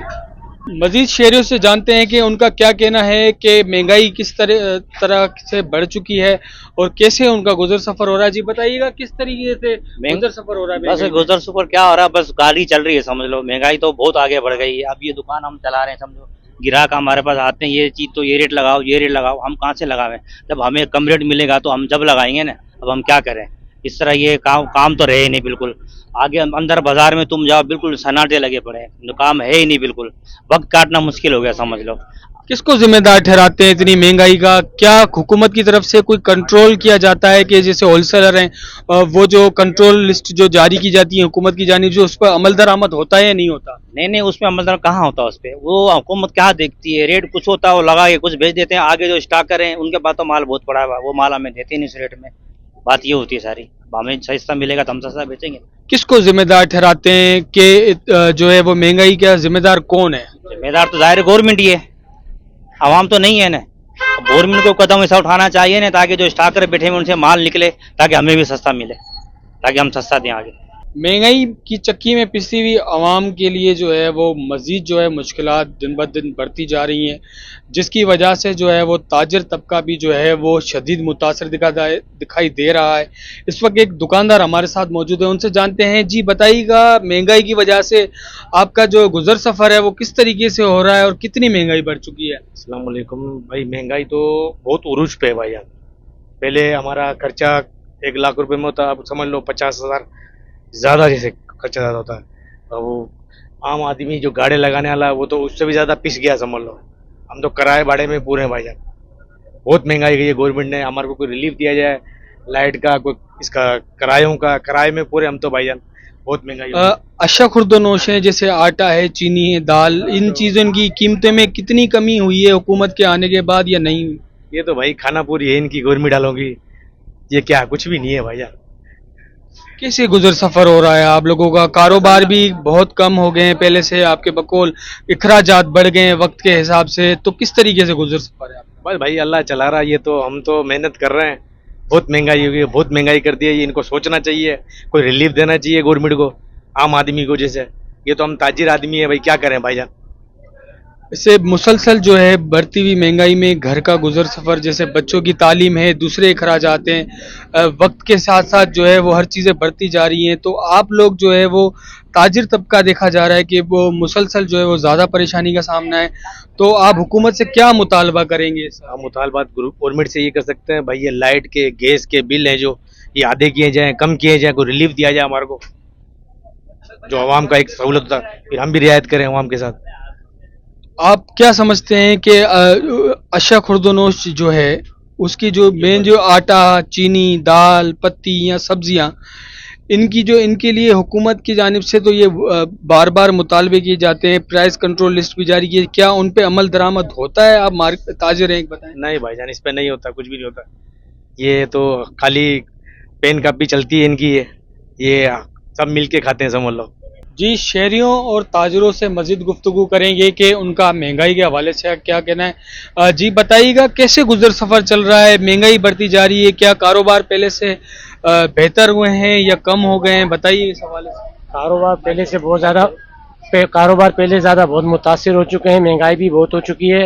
मजीद शहरियों से जानते हैं कि उनका क्या कहना है कि महंगाई किस तरह से बढ़ चुकी है और कैसे उनका गुजर सफर हो रहा है। जी बताइएगा किस तरीके से गुजर सफर हो रहा है? बस गुजर सफर क्या हो रहा है, बस गाड़ी चल रही है समझ लो। महंगाई तो बहुत आगे बढ़ गई है। अब ये दुकान हम चला रहे हैं, समझो ग्राहक हमारे पास आते हैं, ये चीज तो ये रेट लगाओ, ये रेट लगाओ, हम कहाँ से लगावें? जब हमें कम रेट मिलेगा तो हम जब लगाएंगे ना। अब हम क्या करें? इस तरह ये काम तो रहे ही नहीं बिल्कुल। आगे अंदर बाजार में तुम जाओ, बिल्कुल सन्नाटे लगे पड़े हैं, काम है ही नहीं बिल्कुल। वक्त काटना मुश्किल हो गया समझ लो। किसको जिम्मेदार ठहराते हैं इतनी महंगाई का? क्या हुकूमत की तरफ से कोई कंट्रोल किया जाता है कि जैसे होलसेलर हैं वो जो कंट्रोल लिस्ट जो जारी की जाती है हुकूमत की जानिब से, उस पर अमल दरामद होता है या नहीं होता? नहीं, उसमें अमल दरामद कहाँ होता है? उस पर वो हुकूमत क्या देखती है? रेट कुछ होता है वो लगा के कुछ भेज देते हैं, आगे जो स्टॉकर हैं उनके पास तो माल बहुत पड़ा है, वो माल हमें देते नहीं इस रेट में। बात ये होती है सारी। हमें सस्ता मिलेगा तो हम सस्ता बेचेंगे। किसको जिम्मेदार ठहराते हैं कि जो है वो महंगाई का जिम्मेदार कौन है? जिम्मेदार तो जाहिर गवर्नमेंट ही है। आवाम तो नहीं है ना, गवर्नमेंट को कदम ऐसा उठाना चाहिए ना ताकि जो स्टॉकर बैठे हुए उनसे माल निकले, ताकि हमें भी सस्ता मिले, ताकि हम सस्ता दें आगे। महंगाई की चक्की में पिसी हुई आवाम के लिए जो है वो मज़ीद जो है मुश्किलात दिन ब दिन बढ़ती जा रही हैं, जिसकी वजह से जो है वो ताजर तबका भी जो है वो शदीद मुतासर दिखाई दे रहा है। इस वक्त एक दुकानदार हमारे साथ मौजूद है, उनसे जानते हैं। जी बताइएगा, महंगाई की वजह से आपका जो गुजर सफ़र है वो किस तरीके से हो रहा है और कितनी महंगाई बढ़ चुकी है? अस्सलाम वालेकुम भाई, महंगाई तो बहुत उरूज पे है भाई यार। पहले हमारा खर्चा 1 लाख रुपए में होता, अब समझ लो 50,000 ज़्यादा, जैसे खर्चा ज़्यादा होता है। और वो आम आदमी जो गाड़ी लगाने वाला है वो तो उससे भी ज़्यादा पिस गया समझ लो। हम तो किराए भाड़े में पूरे हैं भाई जान, बहुत महंगाई गई है। गवर्नमेंट ने हमारे को कोई रिलीफ दिया जाए, लाइट का, कोई इसका किरायों का, किराए में पूरे हम तो भाईजान, बहुत महंगाई है। अशा खुर्दनोश है, जैसे आटा है, चीनी है, दाल, इन चीज़ों की कीमतें में कितनी कमी हुई है हुकूमत के आने के बाद या नहीं हुई? ये तो भाई खाना पूरी है इनकी गवर्नमेंट वालों की, ये क्या कुछ भी नहीं है भाईजान। कैसे गुजर सफर हो रहा है आप लोगों का? कारोबार भी बहुत कम हो गए हैं पहले से, आपके बकौल इखराजात बढ़ गए हैं वक्त के हिसाब से, तो किस तरीके से गुजर सफर है आपका? बस भाई अल्लाह चला रहा है, ये तो हम तो मेहनत कर रहे हैं। बहुत महंगाई हो गई है, बहुत महंगाई कर दी है, ये इनको सोचना चाहिए, कोई रिलीफ देना चाहिए गवर्नमेंट को, आम आदमी को। जैसे ये तो हम ताजिर आदमी है भाई, क्या करें भाईजान। इससे मुसलसल जो है बढ़ती हुई महंगाई में घर का गुजर सफ़र, जैसे बच्चों की तालीम है, दूसरे अखराजात हैं, वक्त के साथ साथ जो है वो हर चीज़ें बढ़ती जा रही हैं, तो आप लोग जो है वो ताजिर तबका देखा जा रहा है कि वो मुसलसल जो है वो ज़्यादा परेशानी का सामना है, तो आप हुकूमत से क्या मुतालबा करेंगे? हम मुतालबा गवर्नमेंट से ये कर सकते हैं भाई, ये लाइट के, गैस के बिल हैं जो, ये आधे किए जाएँ, कम किए जाएँ, कोई रिलीफ दिया जाए हमारे को, जो आवाम का एक सहूलत होता है, फिर हम भी रियायत करें आवाम के साथ। आप क्या समझते हैं कि अशा खुर्दनोश जो है उसकी जो मेन जो आटा, चीनी, दाल, पत्ती या सब्जियां, इनकी जो इनके लिए हुकूमत की जानिब से तो ये बार बार मुतालबे किए जाते हैं, प्राइस कंट्रोल लिस्ट भी जारी की है, क्या उन पे अमल दरामद होता है? आप मार्केट ताजिर हैं, बताएं। नहीं भाईजान, इस पे नहीं होता, कुछ भी नहीं होता। ये तो खाली पेन कापी चलती है इनकी, ये सब मिल के खाते हैं समझ लो। जी, शहरियों और ताजरों से मज़ीद गुफ्तगू करेंगे कि उनका महंगाई के हवाले से क्या कहना है। जी बताइएगा, कैसे गुजर सफ़र चल रहा है? महंगाई बढ़ती जा रही है, क्या कारोबार पहले से बेहतर हुए हैं या कम हो गए हैं? बताइए इस हवाले से। कारोबार पहले से बहुत ज़्यादा, कारोबार पहले ज़्यादा बहुत मुतासिर हो चुके हैं, महंगाई भी बहुत हो चुकी है।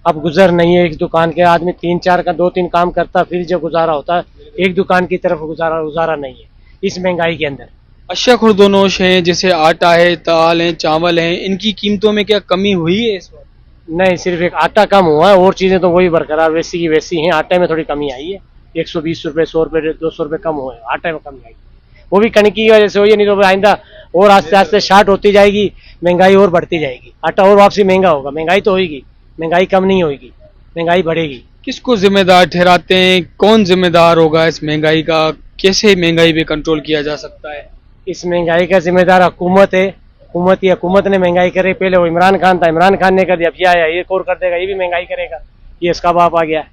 अब गुजर नहीं है, एक दुकान के आदमी 3-4 का 2-3 काम करता फिर जो गुजारा होता है, एक दुकान की तरफ गुजारा नहीं है इस महंगाई के अंदर। अशा खुर्दनोश हैं, जैसे आटा है, दाल है, चावल हैं, इनकी कीमतों में क्या कमी हुई है इस वक्त? नहीं, सिर्फ एक आटा कम हुआ है, और चीज़ें तो वही बरकरार वैसी की वैसी हैं। आटे में थोड़ी कमी आई है, 120 रुपये, 100 रुपये, 200 रुपये कम हुए, आटे में कमी आई, वो भी कणकी की वजह से हुई है, नहीं तो आइंदा और आस्ते आस्ते शार्ट होती जाएगी, महंगाई और बढ़ती जाएगी, आटा और वापसी महंगा होगा। महंगाई तो होगी, महंगाई कम नहीं होगी, महंगाई बढ़ेगी। किसको जिम्मेदार ठहराते हैं? कौन जिम्मेदार होगा इस महंगाई का? कैसे महंगाई पे कंट्रोल किया जा सकता है? इस महंगाई का जिम्मेदार हुकूमत है, हुकूमत ने महंगाई करे। पहले वो इमरान खान था, इमरान खान ने कर दिया, अब ये आया, ये और कर देगा, ये भी महंगाई करेगा, ये इसका बाप आ गया।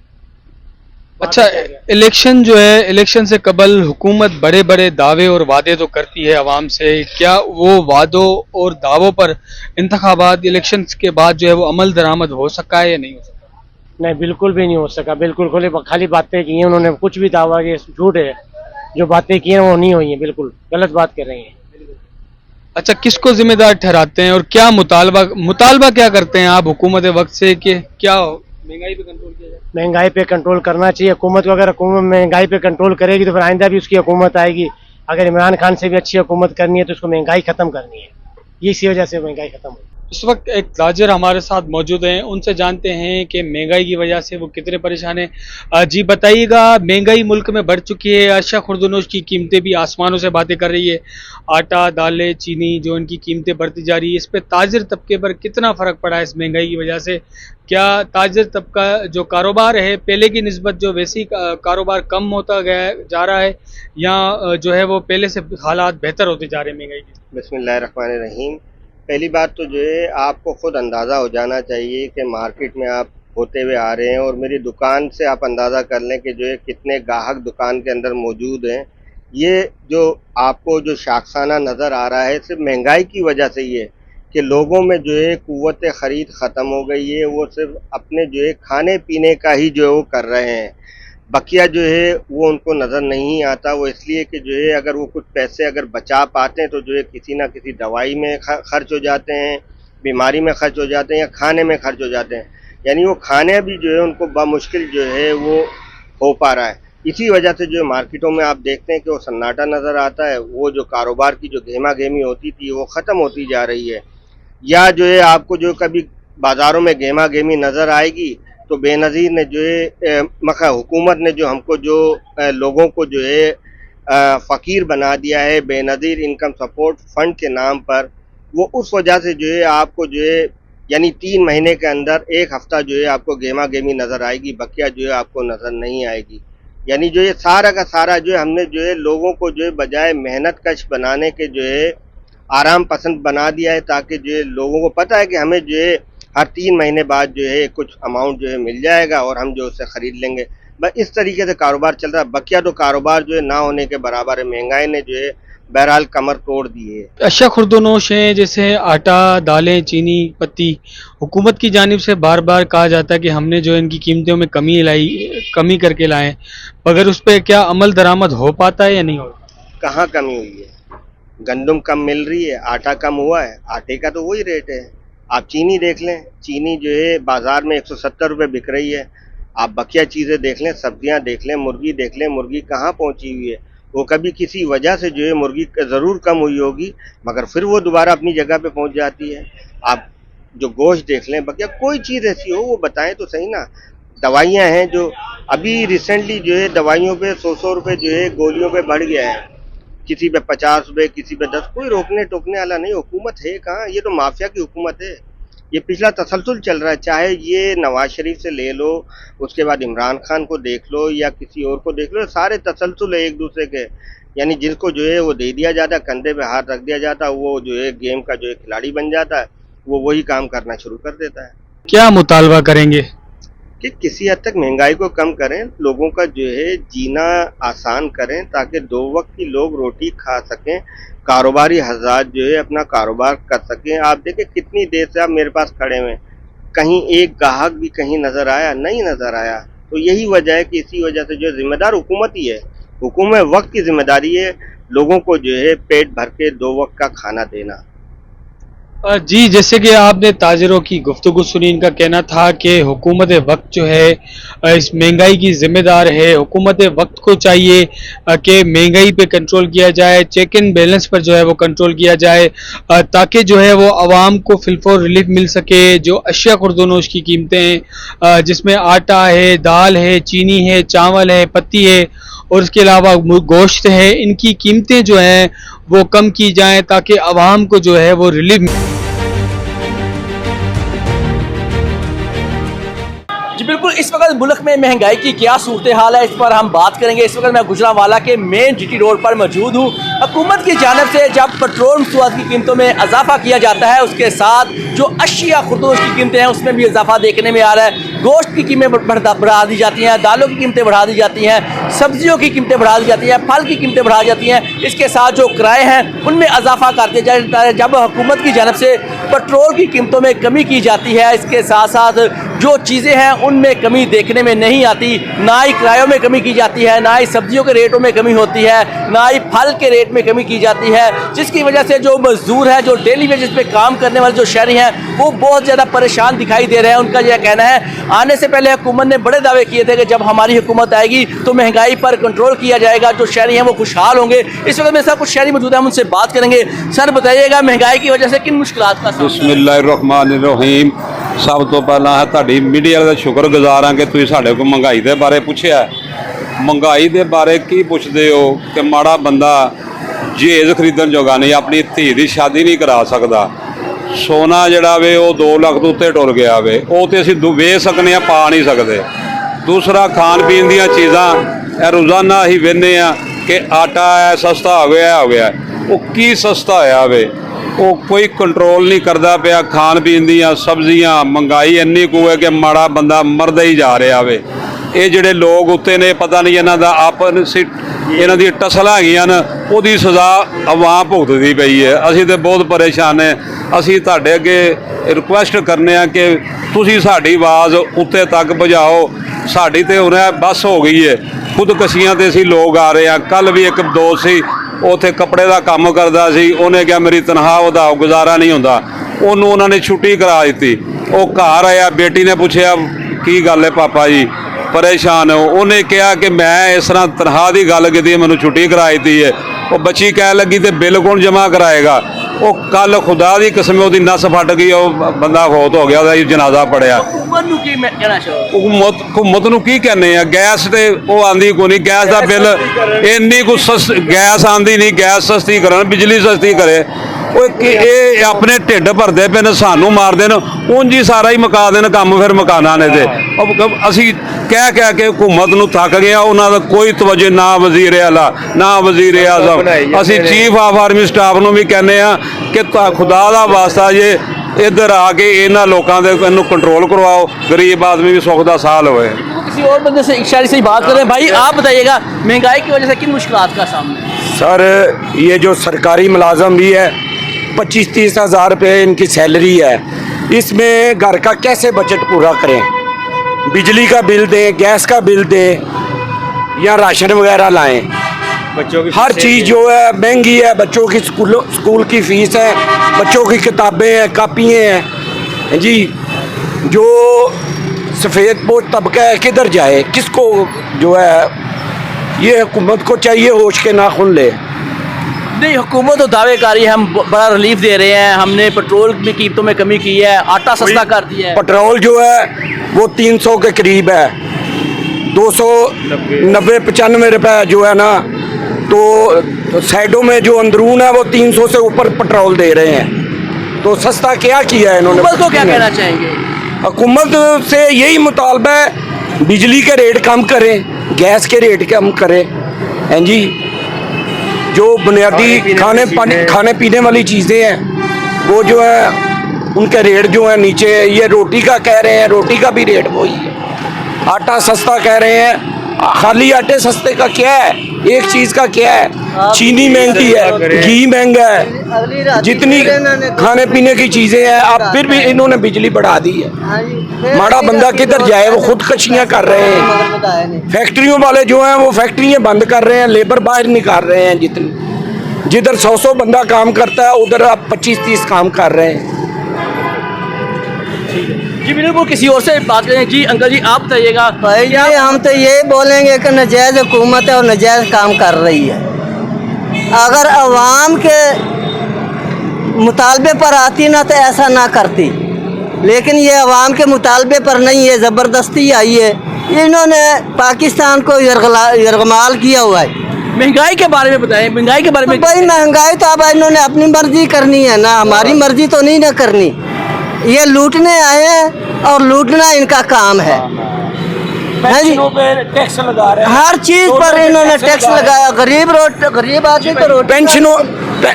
अच्छा, इलेक्शन जो है, इलेक्शन से कबल हुकूमत बड़े बड़े दावे और वादे तो करती है आवाम से, क्या वो वादों और दावों पर इंतखाबात इलेक्शन के बाद जो है वो अमल दरामद हो सका है या नहीं हो सका? नहीं, बिल्कुल भी नहीं हो सका, बिल्कुल खाली बातें की हैं उन्होंने, कुछ भी दावा ये झूठ है, जो बातें की हैं वो नहीं हुई हैं, बिल्कुल गलत बात कर रहे हैं। अच्छा, किसको जिम्मेदार ठहराते हैं और क्या मुतालबा क्या करते हैं आप हुकूमत वक्त से कि क्या महंगाई पे कंट्रोल किया जाए? महंगाई पे कंट्रोल करना चाहिए हुकूमत को। अगर हुकूमत महंगाई पे कंट्रोल करेगी तो फिर आइंदा भी उसकी हुकूमत आएगी। अगर इमरान खान से भी अच्छी हुकूमत करनी है तो उसको महंगाई खत्म करनी है, इसी वजह से महंगाई खत्म हुई। इस वक्त एक ताजिर हमारे साथ मौजूद हैं, उनसे जानते हैं कि महंगाई की वजह से वो कितने परेशान हैं। जी बताइएगा, महंगाई मुल्क में बढ़ चुकी है, अशा खुर्दनोश की कीमतें भी आसमानों से बातें कर रही है, आटा, दालें, चीनी, जो इनकी कीमतें बढ़ती जा रही है, इस पर ताजिर तबके पर कितना फ़र्क पड़ा है इस महंगाई की वजह से? क्या ताजिर तबका जो कारोबार है पहले की निस्बत जो वैसी कारोबार कम होता गया जा रहा है, या जो है वो पहले से हालात बेहतर होते जा रहे हैं महंगाई के? बिस्मिल्लाहिर्रहमानिर्रहीम। पहली बात तो जो है आपको खुद अंदाज़ा हो जाना चाहिए कि मार्केट में आप होते हुए आ रहे हैं, और मेरी दुकान से आप अंदाज़ा कर लें कि जो है कितने गाहक दुकान के अंदर मौजूद हैं। ये जो आपको जो शाखसाना नज़र आ रहा है सिर्फ महंगाई की वजह से ही है। कि लोगों में जो है कुव्वत ख़रीद ख़त्म हो गई है, वो सिर्फ अपने जो है खाने पीने का ही जो है वो कर रहे हैं। बकिया जो है वो उनको नज़र नहीं आता। वो इसलिए कि जो है अगर वो कुछ पैसे अगर बचा पाते हैं तो जो है किसी ना किसी दवाई में खर्च हो जाते हैं, बीमारी में खर्च हो जाते हैं या खाने में खर्च हो जाते हैं। यानी वो खाने भी जो है उनको बामुश्किल जो है वो हो पा रहा है। इसी वजह से जो मार्केटों में आप देखते हैं कि वो सन्नाटा नज़र आता है। वो जो कारोबार की जो गेमा गेमी होती थी वो ख़त्म होती जा रही है। या जो है आपको जो कभी बाज़ारों में गेमा गेमी नज़र आएगी तो बेनज़ीर ने जो है हुकूमत ने जो हमको जो लोगों को जो है फ़कीर बना दिया है बेनज़ीर इनकम सपोर्ट फ़ंड के नाम पर। वो उस वजह से जो है आपको जो है यानी 3 महीने के अंदर 1 हफ़्ता जो है आपको गेमा गेमी नज़र आएगी, बकिया जो है आपको नज़र नहीं आएगी। यानी जो ये सारा का सारा जो है हमने जो है लोगों को जो है बजाय मेहनत कश बनाने के जो है आराम पसंद बना दिया है, ताकि जो है लोगों को पता है कि हमें जो है हर 3 महीने बाद जो है कुछ अमाउंट जो है मिल जाएगा और हम जो उससे ख़रीद लेंगे। बस इस तरीके से कारोबार चल रहा है। बकिया तो कारोबार जो है ना होने के बराबर है। महंगाई ने जो है बहरहाल कमर तोड़ दी है। अशिया खुर्दनोश हैं जैसे आटा, दालें, चीनी, पत्ती, हुकूमत की जानिब से बार बार कहा जाता है कि हमने जो इनकी कीमतों में कमी करके लाए, मगर उस पर क्या अमल दरामद हो पाता है या नहीं हो? कहाँ कमी हुई है? गंदम कम मिल रही है, आटा कम हुआ है। आटे का तो वही रेट है। आप चीनी देख लें, चीनी जो है बाज़ार में 170 रुपये बिक रही है। आप बकिया चीज़ें देख लें, सब्जियां देख लें, मुर्गी देख लें, मुर्गी कहाँ पहुँची हुई है। वो कभी किसी वजह से जो है मुर्गी ज़रूर कम हुई होगी, मगर फिर वो दोबारा अपनी जगह पे पहुँच जाती है। आप जो गोश्त देख लें, बकिया कोई चीज़ ऐसी हो वो बताएं तो सही ना। दवाइयाँ हैं जो अभी रिसेंटली जो है दवाइयों पे 100 रुपये जो है गोलियों पे बढ़ गया है, किसी पे 50 रुपये, किसी पे 10। कोई रोकने टोकने वाला नहीं। हुकूमत है कहाँ? ये तो माफिया की हुकूमत है। ये पिछला तसलसल चल रहा है, चाहे ये नवाज शरीफ से ले लो, उसके बाद इमरान खान को देख लो या किसी और को देख लो, सारे तसलसल है एक दूसरे के। यानी जिसको जो है वो दे दिया जाता है, कंधे पे हाथ रख दिया जाता है, वो जो है गेम का जो है खिलाड़ी बन जाता है, वो वही काम करना शुरू कर देता है। क्या मुतालबा करेंगे? कि किसी हद तक महंगाई को कम करें, लोगों का जो है जीना आसान करें, ताकि 2 वक्त की लोग रोटी खा सकें, कारोबारी हज़ार जो है अपना कारोबार कर सकें। आप देखें कितनी देर से आप मेरे पास खड़े हुए, कहीं एक ग्राहक भी कहीं नज़र आया? नहीं नज़र आया। तो यही वजह है कि इसी वजह से जो जिम्मेदार हुकूमत ही है। हुकूमत वक्त की जिम्मेदारी है लोगों को जो है पेट भर के 2 वक्त का खाना देना। जी, जैसे कि आपने ताजिरों की गुफ्तगू सुनी, इनका कहना था कि हुकूमत वक्त जो है इस महंगाई की ज़िम्मेदार है। हुकूमत वक्त को चाहिए कि महंगाई पे कंट्रोल किया जाए, चेक एंड बैलेंस पर जो है वो कंट्रोल किया जाए, ताकि जो है वो आवाम को फिलफोर रिलीफ मिल सके। जो अशिया खुर्दनोश की कीमतें हैं, जिसमें आटा है, दाल है, चीनी है, चावल है, पत्ती है और उसके अलावा गोश्त है, इनकी कीमतें जो हैं वो कम की जाएँ ताकि आवाम को जो है वो रिलीफ। जी बिल्कुल, इस वक्त मुल्क में महंगाई की क्या सूरत हाल है, इस पर हम बात करेंगे। इस वक्त मैं गुजरांवाला के मेन जीटी रोड पर मौजूद हूँ। हुकूमत की जानिब से जब पेट्रोल मसनूआत की कीमतों में इजाफा किया जाता है, उसके साथ जो अशिया खुर्दनोश की कीमतें हैं उसमें भी इजाफा देखने में आ रहा है। गोश्त की कीमतें बढ़ा दी जाती हैं, दालों की कीमतें बढ़ा दी जाती हैं, सब्जियों की कीमतें बढ़ा दी जाती हैं, फल की कीमतें बढ़ा दी जाती हैं। इसके साथ जो किराए हैं उनमें इजाफा कर दिया जाता है। जब हुकूमत की जानिब से पेट्रोल की कीमतों में कमी की जाती है, इसके साथ साथ जो चीज़ें हैं उनमें कमी देखने में नहीं आती। ना ही किरायों में कमी की जाती है, ना ही सब्जियों के रेटों में कमी होती है, ना ही फल के रेट में कमी की जाती है, जिसकी वजह से जो मजदूर है, जो डेली वेजेस पे काम करने वाले जो शहरी हैं, वो बहुत ज़्यादा परेशान दिखाई दे रहे हैं। उनका यह कहना है, आने से पहले हुकूमत ने बड़े दावे किए थे कि जब हमारी हुकूमत आएगी तो महंगाई पर कंट्रोल किया जाएगा, जो शहरी हैं वो खुशहाल होंगे। इस वक्त मेरे साथ कुछ शहरी मौजूद हैं, हम उनसे बात करेंगे। सर बताइएगा, महंगाई की वजह से किन मुश्किलात का? बिस्मिल्लाहिर्रहमानिर्रहीम। सब तो पहला है तुहाडी मीडिया का शुक्रगुजार हाँ कि तुसीं साडे कोल महंगाई के बारे पूछा। महंगाई के बारे की पुछदे हो कि माड़ा बंदा जहेज खरीदण जोगा नहीं, अपनी धी की शादी नहीं करा सकता। सोना जिहड़ा वे वो 2 लाख तो उत्ते टुर गया वे, वो तो असीं वेच सकने आ, पा नहीं सकते। दूसरा खाण पीण दीयां चीज़ां रोज़ाना ही वेखने आ कि आटा है सस्ता हो गया, वो की सस्ता होया वे, वो कोई कंट्रोल नहीं करता पिया। खाण पीण दीयां सब्जियां महंगाई इन्नी कु है कि माड़ा बंदा मरदा ही जा रहा वे। ਇਹ ਜਿਹੜੇ ਲੋਕ ਉੱਤੇ ਨੇ ਪਤਾ ਨਹੀਂ ਇਹਨਾਂ ਦਾ ਆਪਸ ਇਹਨਾਂ ਦੀ ਟਸਲਾਂ ਹੈਗੀਆਂ ਨੇ, ਉਹਦੀ ਸਜ਼ਾ ਆਵਾਮ ਭੁਗਤਦੀ ਪਈ ਹੈ। ਅਸੀਂ ਤੇ ਬਹੁਤ ਪਰੇਸ਼ਾਨ ਹੈ। ਅਸੀਂ ਤੁਹਾਡੇ ਅੱਗੇ ਰਿਕੁਐਸਟ ਕਰਨੇ ਆ ਕਿ ਤੁਸੀਂ ਸਾਡੀ ਆਵਾਜ਼ ਉੱਤੇ ਤੱਕ ਪਹੁੰਚਾਓ। ਸਾਡੀ ਤੇ ਹੁਣ ਬੱਸ ਹੋ ਗਈ ਹੈ, ਖੁਦਕਸ਼ੀਆਂ ਤੇ ਅਸੀਂ ਲੋਕ ਆ ਰਹੇ ਆ। ਕੱਲ ਵੀ ਇੱਕ ਦੋਸਤ ਸੀ, ਉੱਥੇ ਕੱਪੜੇ ਦਾ ਕੰਮ ਕਰਦਾ ਸੀ, ਉਹਨੇ ਕਿਹਾ ਮੇਰੀ ਤਨਖਾਹ ਵਧਾਓ, ਗੁਜ਼ਾਰਾ ਨਹੀਂ ਹੁੰਦਾ। ਉਹਨੂੰ ਉਹਨਾਂ ਨੇ ਛੁੱਟੀ ਕਰਾ ਦਿੱਤੀ। ਉਹ ਘਰ ਆਇਆ, ਬੇਟੀ ਨੇ ਪੁੱਛਿਆ ਕੀ ਗੱਲ ਹੈ ਪਾਪਾ ਜੀ, ਪਰੇਸ਼ਾਨ ਹੋ। ਉਹਨੇ ਕਿਹਾ ਕਿ ਮੈਂ ਇਸ ਤਰ੍ਹਾਂ ਤਨਖਾਹ ਦੀ ਗੱਲ ਕੀਤੀ, ਮੈਨੂੰ ਛੁੱਟੀ ਕਰਾ ਦਿੱਤੀ ਹੈ। ਉਹ ਬੱਚੀ ਕਹਿ ਲੱਗੀ ਤੇ ਬਿੱਲ ਕੌਣ ਜਮ੍ਹਾਂ ਕਰਾਏਗਾ। ਉਹ ਕੱਲ ਖੁਦਾ ਦੀ ਕਸਮ ਉਹਦੀ ਨਸ ਫਟ ਗਈ, ਉਹ ਬੰਦਾ ਫੌਤ ਹੋ ਗਿਆ, ਉਹਦਾ ਜਨਾਜ਼ਾ ਪੜਿਆ। ਹੁਕੂਮਤ ਨੂੰ ਕੀ ਕਹਿੰਦੇ ਆ? ਗੈਸ ਤੇ ਉਹ ਆਂਦੀ ਕੋਈ ਨਹੀਂ, ਗੈਸ ਦਾ ਬਿੱਲ ਇੰਨੀ ਕੁ ਗੈਸ ਆਂਦੀ ਨਹੀਂ, ਗੈਸ ਸਸਤੀ ਕਰਨ, ਬਿਜਲੀ ਸਸਤੀ ਕਰੇ। ਉਹ ਇਹ ਆਪਣੇ ਢਿੱਡ ਭਰਦੇ ਪਏ ਨੇ, ਸਾਨੂੰ ਮਾਰਦੇ ਨੇ, ਉਂਝ ਹੀ ਸਾਰਾ ਹੀ ਮੁਕਾ ਦੇਣ ਕੰਮ। ਫਿਰ ਮਕਾਨਾਂ ਨੇ ਤੇ ਅਸੀਂ ਕਹਿ ਕੇ ਹੁਕੂਮਤ ਨੂੰ ਥੱਕ ਗਿਆ। ਉਹਨਾਂ ਦਾ ਕੋਈ ਤਵੱਜੋ ਨਾ, ਵਜ਼ੀਰ ਆਲਾ ਨਾ ਵਜ਼ੀਰ ਆਜ਼ਮ। ਅਸੀਂ ਚੀਫ ਆਫ ਆਰਮੀ ਸਟਾਫ ਨੂੰ ਵੀ ਕਹਿੰਦੇ ਆ ਕਿ ਖੁਦਾ ਦਾ ਵਾਸਤਾ ਜੇ इधर आके इन्होंने लोगों के इन्हू कंट्रोल करवाओ, गरीब आदमी भी सुख का साल होए। किसी और बंदे से इशारे से बात कर रहे हैं। भाई आप बताइएगा, महंगाई की वजह से किन मुश्किलात का सामना है? सर ये जो सरकारी मुलाजम भी है, 25-30 हज़ार रुपये इनकी सैलरी है, इसमें घर का कैसे बजट पूरा करें? बिजली का बिल दें, गैस का बिल दें या राशन वगैरह लाएं। बच्चों की हर चीज़ जो है महंगी है। बच्चों की स्कूल की फ़ीस है, बच्चों की किताबें हैं, कापियाँ हैं जी। जो सफ़ेद पोश तबका है किधर जाए, किसको जो है ये हुकूमत को चाहिए होश के नाखून ले। नहीं, हुकूमत तो दावेकारी है, हम बड़ा रिलीफ दे रहे हैं, हमने पेट्रोल की कीमतों में कमी की है, आटा सस्ता कर दिया है। पेट्रोल जो है वो 300 के करीब है, 290-95 रुपये जो है ना, तो साइडों में जो अंदरून है वो 300 से ऊपर पेट्रोल दे रहे हैं। तो सस्ता क्या किया है इन्होंने? हुकूमत को क्या कहना चाहेंगे? हुकूमत से यही मुतालबा है, बिजली के रेट कम करें, गैस के रेट कम करें हैं जी। जो बुनियादी खाने पीने वाली चीज़ें हैं वो जो है उनके रेट जो है नीचे। ये रोटी का कह रहे हैं, रोटी का भी रेट वही है। आटा सस्ता कह रहे हैं, खाली आटे सस्ते का क्या है? एक चीज़ का क्या है? चीनी महंगी है, घी महंगा है, जितनी खाने पीने की चीज़ें हैं। अब फिर भी इन्होंने बिजली बढ़ा दी है। माड़ा बंदा किधर जाए? वो खुदकशियाँ कर रहे हैं। फैक्ट्रियों वाले जो हैं वो फैक्ट्रियाँ बंद कर रहे हैं, लेबर बाहर निकाल रहे हैं। जिधर 100 बंदा काम करता है उधर अब 25-30 काम कर रहे हैं। जी बिल्कुल, किसी और से बात करें। जी अंकल जी आप बताइएगा। भाई जी हम तो ये बोलेंगे कि नाजायज़ हुकूमत है और नाजायज़ काम कर रही है। अगर अवाम के मुतालबे पर आती ना तो ऐसा ना करती, लेकिन ये अवाम के मुतालबे पर नहीं है, ज़बरदस्ती आई है। इन्होंने पाकिस्तान को यरगमाल किया हुआ है। महंगाई के बारे में बताएं, महंगाई के बारे में। भाई महंगाई तो अब इन्होंने अपनी मर्जी करनी है ना, हमारी मर्जी तो नहीं ना करनी। ये लूटने आए हैं और लूटना इनका काम है। टैक्स लगा रहे हैं, हर चीज पर इन्होंने टैक्स लगाया। गरीब आदमी तो रोटी पेंशनों,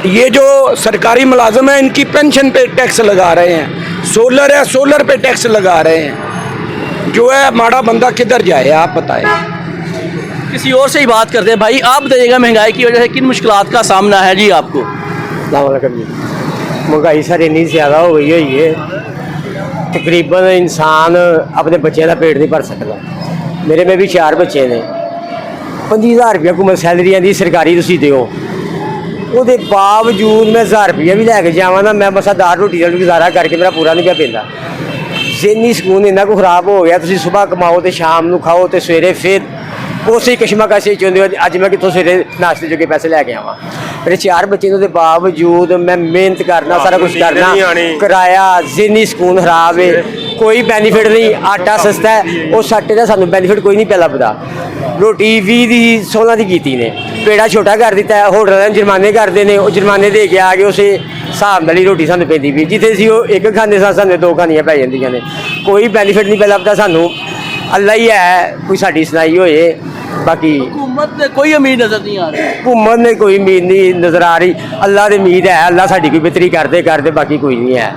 ये जो सरकारी मुलाजिम है इनकी पेंशन पे टैक्स लगा रहे हैं। सोलर है, सोलर पे टैक्स लगा रहे हैं। जो है माड़ा बंदा किधर जाए आप बताएं। किसी और से ही बात करते हैं। भाई आप बताइएगा, महंगाई की वजह से किन मुश्किलात का सामना है जी आपको? महंगाई सर इन्नी ज़्यादा हो गई है, तकरीबन इंसान अपने बच्चे का पेट नहीं भर सकता। मेरे में भी 4 बच्चे ने, 25,000 रुपया हुकूमत सैलरी आती सरकारी, तुम दो। उसके बावजूद मैं 1000 रुपया भी लैके जावा ना, मैं बस दाल रोटी का गुजारा करके मेरा पूरा नहीं पिया पैंदा। ज़हनी सकून इन्ना को खराब हो गया। तुम सुबह कमाओ तो शाम को खाओ तो सवेरे फिर उसे कशमकश चाहते हो अज मैं कितों सवेरे नाश्ते जोगे पैसे लैके आवा। मेरे 4 बच्चे के बावजूद मैं मेहनत करना, सारा कुछ करना, किराया, ज़हनी सकून खराब है, कोई बेनीफिट नहीं। आटा सस्ता है, उस आटे का सानू बेनीफिट कोई नहीं पहला पता। रोटी 20 की 16 की की ने, पेड़ा छोटा कर दिता है, होटल जुर्माने करते हैं, जुर्माने दे के आ गए उस हिसाब नाल ही रोटी सानू पैंदी पई। जिथे सी एक खाने सानू 2 खानियां पै जांदियां ने, कोई बेनीफिट नहीं पहला पता सानू। अल्लाह ही है कोई साडी सुनाई होए, बाकी हुकूमत ने कोई उम्मीद नजर नहीं आ रही। हुकूमत ने कोई उम्मीद नहीं नजर आ रही। अल्लाह की उम्मीद है, अल्लाह साडी कोई बेहतरी करते बाकी कोई नहीं है।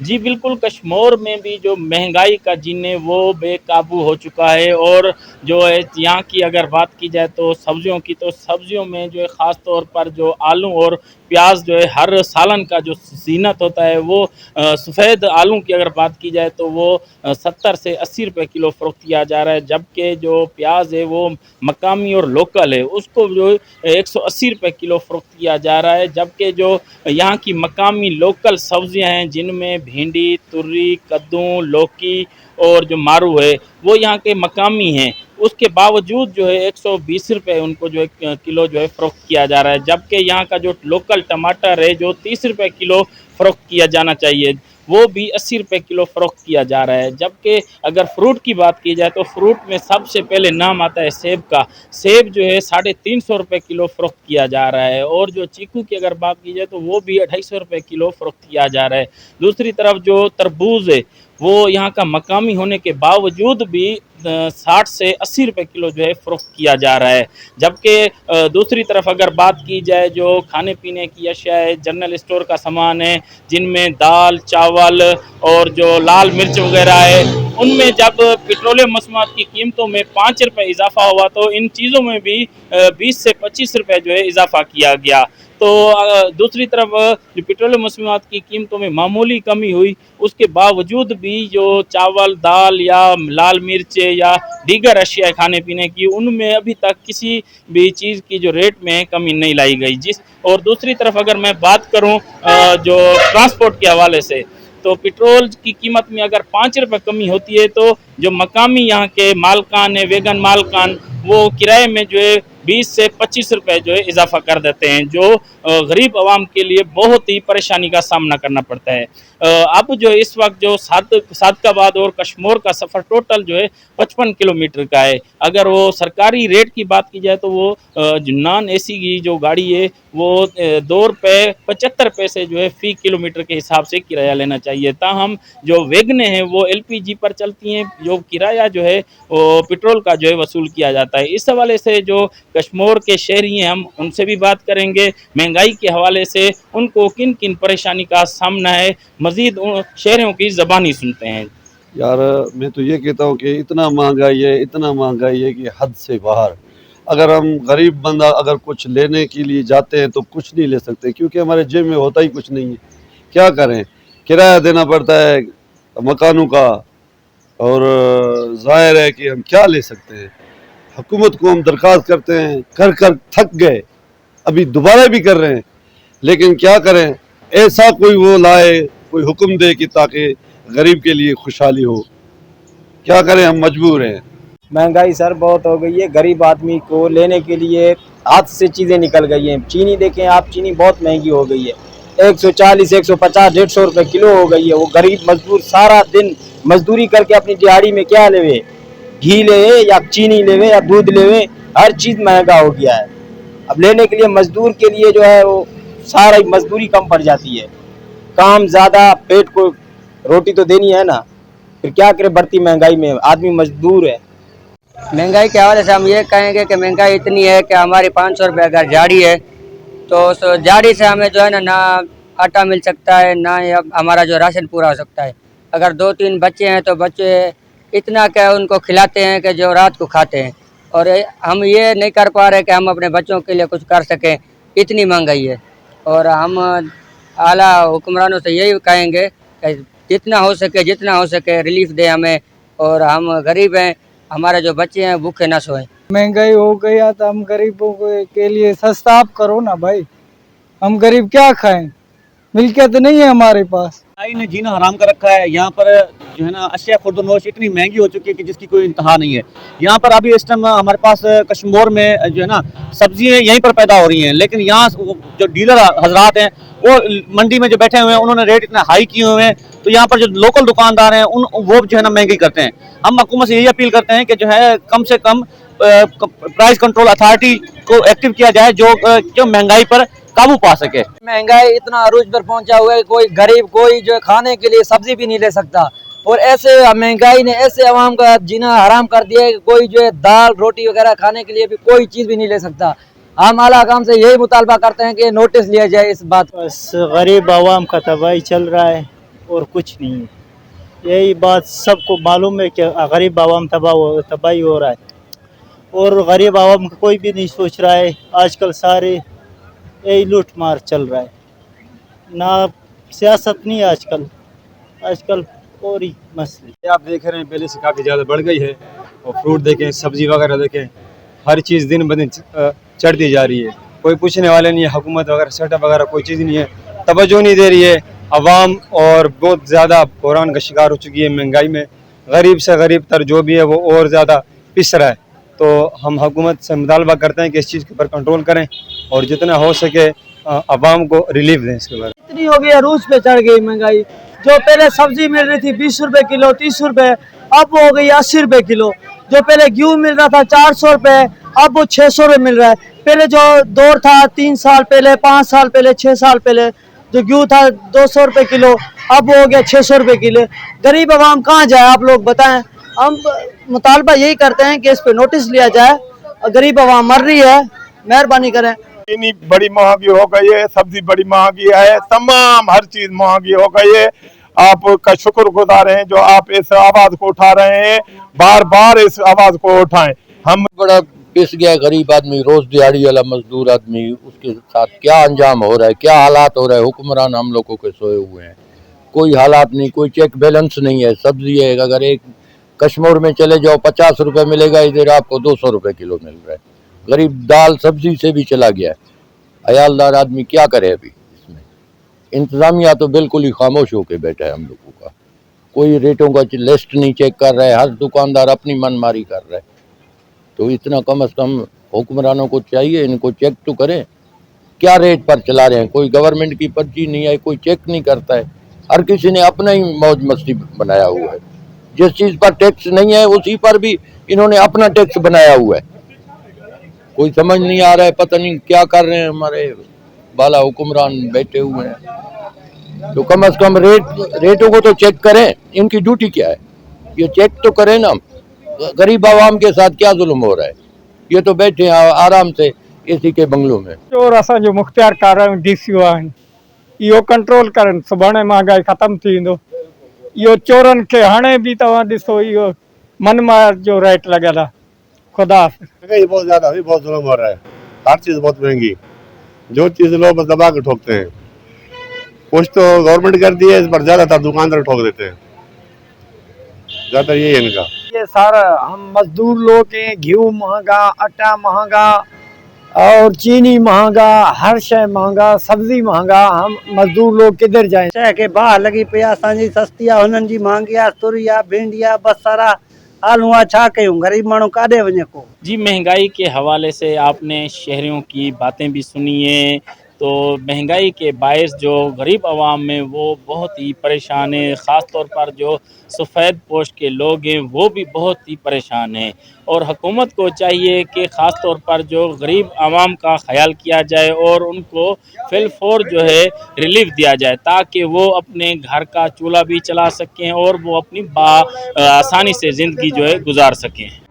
जी बिल्कुल, कश्मीर में भी जो महंगाई का जिन्न वो बेकाबू हो चुका है। और जो है यहाँ की अगर बात की जाए तो सब्जियों की, तो सब्जियों में जो है ख़ास तौर पर जो आलू और प्याज जो है हर सालन का जो ज़ीनत होता है वो सफ़ेद आलू की अगर बात की जाए तो वो 70 से 80 रुपए किलो फ़रोख्त किया जा रहा है, जबकि जो प्याज है वो मकामी और लोकल है उसको जो 180 रुपए किलो फ़रोख्त किया जा रहा है। जबकि जो यहाँ की मकामी लोकल सब्जियां हैं जिनमें भिंडी, तुर्री, कद्दू, लौकी और जो मारू है वो यहाँ के मकामी हैं, उसके बावजूद जो है 120 रुपये उनको जो है किलो जो है फ़रोख्त किया जा रहा है। जबकि यहाँ का जो लोकल टमाटर है जो 30 रुपये किलो फ़रोख्त किया जाना चाहिए वो भी 80 रुपये किलो फ़रोख्त किया जा रहा है। जबकि अगर फ्रूट की बात की जाए तो फ्रूट में सबसे पहले नाम आता है सेब का। सेब जो है 350 रुपये किलो फ़रोख्त किया जा रहा है। और जो चीकू की अगर बात की जाए तो वो भी 250 रुपये किलो फ़रोख्त किया जा रहा है। दूसरी तरफ जो तरबूज है वो यहाँ का मकामी होने के बावजूद भी 60 से 80 रुपये किलो जो है फ़रोख्त किया जा रहा है। जबकि दूसरी तरफ अगर बात की जाए जो खाने पीने की अशिया है, जनरल स्टोर का सामान है जिनमें दाल, चावल और जो लाल मिर्च वगैरह है, उनमें जब पेट्रोलियम मसनूआत की कीमतों में 5 रुपये इजाफा हुआ तो इन चीज़ों में भी 20 से 25 रुपये जो है इजाफा किया गया। तो दूसरी तरफ जो पेट्रोलियम मसनूआत की कीमतों में मामूली कमी हुई, उसके बावजूद भी जो चावल, दाल या लाल मिर्च या दीगर अशिया खाने पीने की, उनमें अभी तक किसी भी चीज़ की जो रेट में कमी नहीं लाई गई। और दूसरी तरफ अगर मैं बात करूं जो ट्रांसपोर्ट के हवाले से, तो पेट्रोल की कीमत में अगर 5 रुपये कमी होती है तो जो मकामी यहाँ के मालकान है, वैगन मालकान, वो किराए में जो है 20 से 25 रुपये जो है इजाफा कर देते हैं, जो गरीब आवाम के लिए बहुत ही परेशानी का सामना करना पड़ता है। अब जो इस वक्त जो सादकाबाद और कश्मीर का सफ़र टोटल जो है 55 किलोमीटर का है। अगर वो सरकारी रेट की बात की जाए तो वो जो नॉन एसी की जो गाड़ी है वो 2 रुपये 75 पैसे जो है फ़ी किलोमीटर के हिसाब से किराया लेना चाहिए। ताहम जो वैगनें हैं वो LPG पर चलती हैं, जो किराया जो है वो पेट्रोल का जो है वसूल किया जाता है। इस हवाले से जो कश्मीर के शहरी हैं हम उनसे भी बात करेंगे, महंगाई के हवाले से उनको किन किन परेशानी का सामना है, मज़ीद शहरों की ज़बानी सुनते हैं। यार मैं तो ये कहता हूँ कि इतना महंगाई है कि हद से बाहर। अगर हम गरीब बंदा अगर कुछ लेने के लिए जाते हैं तो कुछ नहीं ले सकते, क्योंकि हमारे जेब में होता ही कुछ नहीं है। क्या करें, किराया देना पड़ता है मकानों का, और जाहिर है कि हम क्या ले सकते हैं। हुकूमत को हम दरख्वास्त करते हैं, कर कर थक गए, अभी दोबारा भी कर रहे हैं, लेकिन क्या करें, ऐसा कोई वो लाए, कोई हुक्म दे कि ताकि गरीब के लिए खुशहाली हो। क्या करें, हम मजबूर हैं। महंगाई सर बहुत हो गई है, गरीब आदमी को लेने के लिए हाथ से चीज़ें निकल गई हैं। चीनी देखें आप, चीनी बहुत महंगी हो गई है, 140, 150, 150 रुपये किलो हो गई है। वो गरीब मजदूर सारा दिन मजदूरी करके अपनी दिहाड़ी में क्या लेवे, घी लेवे या चीनी लेवे या दूध लेवे, हर चीज़ महंगा हो गया है। अब लेने के लिए मजदूर के लिए जो है वो सारा मजदूरी कम पड़ जाती है, काम ज़्यादा, पेट को रोटी तो देनी है ना, फिर क्या करे, बढ़ती महंगाई में आदमी मजदूर है। महंगाई के हवाले से हम ये कहेंगे कि महंगाई इतनी है कि हमारी 500 रुपये अगर झाड़ी है तो उस झाड़ी से हमें जो है ना आटा मिल सकता है, ना हमारा जो राशन पूरा हो सकता है। अगर 2-3 बच्चे हैं तो बच्चे इतना क्या उनको खिलाते हैं कि जो रात को खाते हैं, और हम ये नहीं कर पा रहे कि हम अपने बच्चों के लिए कुछ कर सकें, इतनी महंगाई है। और हम आला हुक्मरानों से यही कहेंगे कि जितना हो सके रिलीफ दे हमें, और हम गरीब हैं, हमारे जो बच्चे हैं भूखे ना सोएं। महंगाई हो गया तो हम गरीबों के लिए सस्ता आप करो ना भाई, हम गरीब क्या खाएं, मिल्कियत नहीं है हमारे पास। महंगाई ने जीना हराम कर रखा है। यहाँ पर जो है ना अशिया खुर्दनोश इतनी महंगी हो चुकी है कि जिसकी कोई इंतहा नहीं है। यहाँ पर अभी इस टाइम हमारे पास कश्मीर में जो है ना सब्जियाँ यहीं पर पैदा हो रही हैं, लेकिन यहाँ जो डीलर हजरात हैं वो मंडी में जो बैठे हुए हैं उन्होंने रेट इतना हाई किए हुए हैं, तो यहाँ पर जो लोकल दुकानदार हैं वो जो है ना महंगी करते हैं। हम हुकूमत से यही अपील करते हैं कि जो है कम से कम प्राइस कंट्रोल अथॉरिटी को एक्टिव किया जाए जो महंगाई पर काबू पा सके। महंगाई इतना अरूज पर पहुंचा हुआ है, कोई गरीब कोई जो खाने के लिए सब्जी भी नहीं ले सकता, और ऐसे महंगाई ने ऐसे आवाम का जीना हराम कर दिया है कि कोई जो है दाल रोटी वगैरह खाने के लिए भी कोई चीज़ भी नहीं ले सकता। हम आला हुकाम से यही मुतालबा करते हैं कि नोटिस लिया जाए इस बात। बस गरीब आवाम का तबाही चल रहा है, और कुछ नहीं है। यही बात सबको मालूम है कि गरीब आवाम तबाही हो रहा है और गरीब आवाम का कोई भी नहीं सोच रहा है। आजकल सारे यही लूट मार चल रहा है, ना सियासत नहीं है आजकल और ही मसले। आप देख रहे हैं पहले से काफ़ी ज़्यादा बढ़ गई है और फ्रूट देखें, सब्जी वगैरह देखें, हर चीज़ दिन ब दिन चढ़ती जा रही है। कोई पूछने वाले नहीं है, हुकूमत वगैरह सेटअप वगैरह कोई चीज़ नहीं है, तवज्जो नहीं दे रही है। अवाम और बहुत ज़्यादा बहरान का शिकार हो चुकी है महंगाई में। गरीब से गरीब तर जो भी है वो और ज़्यादा पिस रहा है। तो हम हुकूमत से मुतालबा करते हैं कि इस चीज़ के ऊपर कंट्रोल करें और जितना हो सके अवाम को रिलीफ दें इसके बारे में। इतनी हो गई, अरूज पे चढ़ गई महंगाई। जो पहले सब्जी मिल रही थी 20 रुपए किलो, 30 रुपए, अब वो हो गई 80 रुपए किलो। जो पहले गेहूँ मिल रहा था 400 रुपए, अब वो 600 रुपए मिल रहा है। पहले जो दौर था 3 साल पहले, 5 साल पहले, 6 साल पहले जो गेहूँ था 200 रुपए किलो, अब वो हो गया 600 रुपए किलो। गरीब आवाम कहाँ जाए, आप लोग बताएं। हम मुतालबा यही करते हैं कि इस पे नोटिस लिया जाए। गरीब आवाम मर रही है, मेहरबानी करें। चीनी बड़ी महंगी हो गई है, सब्जी बड़ी महंगी है, तमाम हर चीज महंगी हो गई है। आपका शुक्रगुजार हैं जो आप इस आवाज को उठा रहे हैं, बार बार इस आवाज को उठाएं। हम बड़ा पिस गया गरीब आदमी, रोज दिहाड़ी वाला मजदूर आदमी, उसके साथ क्या अंजाम हो रहा है, क्या हालात हो रहा है। हुक्मरान हम लोगों के सोए हुए हैं, कोई हालात नहीं, कोई चेक बैलेंस नहीं है। सब्जी है, अगर एक कश्मीर में चले जाओ 50 रुपए मिलेगा, इधर आपको 200 रुपए किलो मिल रहा है। गरीब दाल सब्जी से भी चला गया है। अयालदार आदमी क्या करे अभी इसमें। इंतजामिया तो बिल्कुल ही खामोश होकर बैठा है हम लोगों का। कोई रेटों का लिस्ट नहीं चेक कर रहा है, हर दुकानदार अपनी मनमारी कर रहा है। तो इतना कम से कम हुक्मरानों को चाहिए, इनको चेक तो करें क्या रेट पर चला रहे हैं। कोई गवर्नमेंट की पर्ची नहीं है, कोई चेक नहीं करता है। हर किसी ने अपना ही मौज मस्ती बनाया हुआ है। जिस चीज पर टैक्स नहीं है उसी पर भी इन्होंने अपना टैक्स बनाया हुआ है। कोई समझ नहीं आ रहा है, पता नहीं क्या कर रहे हैं हमारे बाला हुक्मरान बैठे हुए हैं। तो कम से कम रेटों को तो चेक करें, इनकी ड्यूटी क्या है, ये चेक तो करें ना। गरीब आवाम के साथ क्या जुल्म हो रहा है। ये तो बैठे हैं आराम से एसी के बंगलों में। चोर असां जो मुख्तियार कर रहे हैं डीसीओ आहिनि, इहो कंट्रोल करनि, सुभाणे महांगाई ख़त्म थी वेंदो। इहो चोरनि खे हाणे बि तव्हां ॾिसो, इहो मनमार जो रेट लॻियल आहे। खुदा हाफ़िज़। महंगाई बहुत ज्यादा है, बहुत जुल्म हो रहा है, हर चीज बहुत महंगी। जो चीज लो बस दबा के ठोकते हैं। कुछ तो गवर्नमेंट कर दी है, इस पर ज्यादातर दुकानदार ठोक देते हैं। ज्यादा यही है इनका। ये सारा हम मजदूर लोग हैं, घी महंगा, आटा महंगा और चीनी महंगा, हर शय महंगा, सब्जी महंगा। हम मजदूर लोग किधर जाएं। शइ खे बाहि लॻी पई आहे, असांजी सस्ती आहे, हुननि जी महांगी आहे। तुरी आहे, भिंडी आहे, बसर आहे, आलू आहे, छा कयूं। गरीब माण्हू काॾे वञे को। जी, महंगाई के हवाले से आपने शहरियों की बातें भी सुनी है। तो महंगाई के बायस जो गरीब आवाम में वो बहुत ही परेशान है। ख़ास तौर पर जो सफ़ेद पोश के लोग हैं वो भी बहुत ही परेशान हैं। और हुकूमत को चाहिए कि ख़ास तौर पर जो गरीब आवाम का ख्याल किया जाए और उनको फिलफौर जो है रिलीफ दिया जाए, ताकि वो अपने घर का चूल्हा भी चला सकें और वो अपनी आसानी से ज़िंदगी जो है गुजार सकें।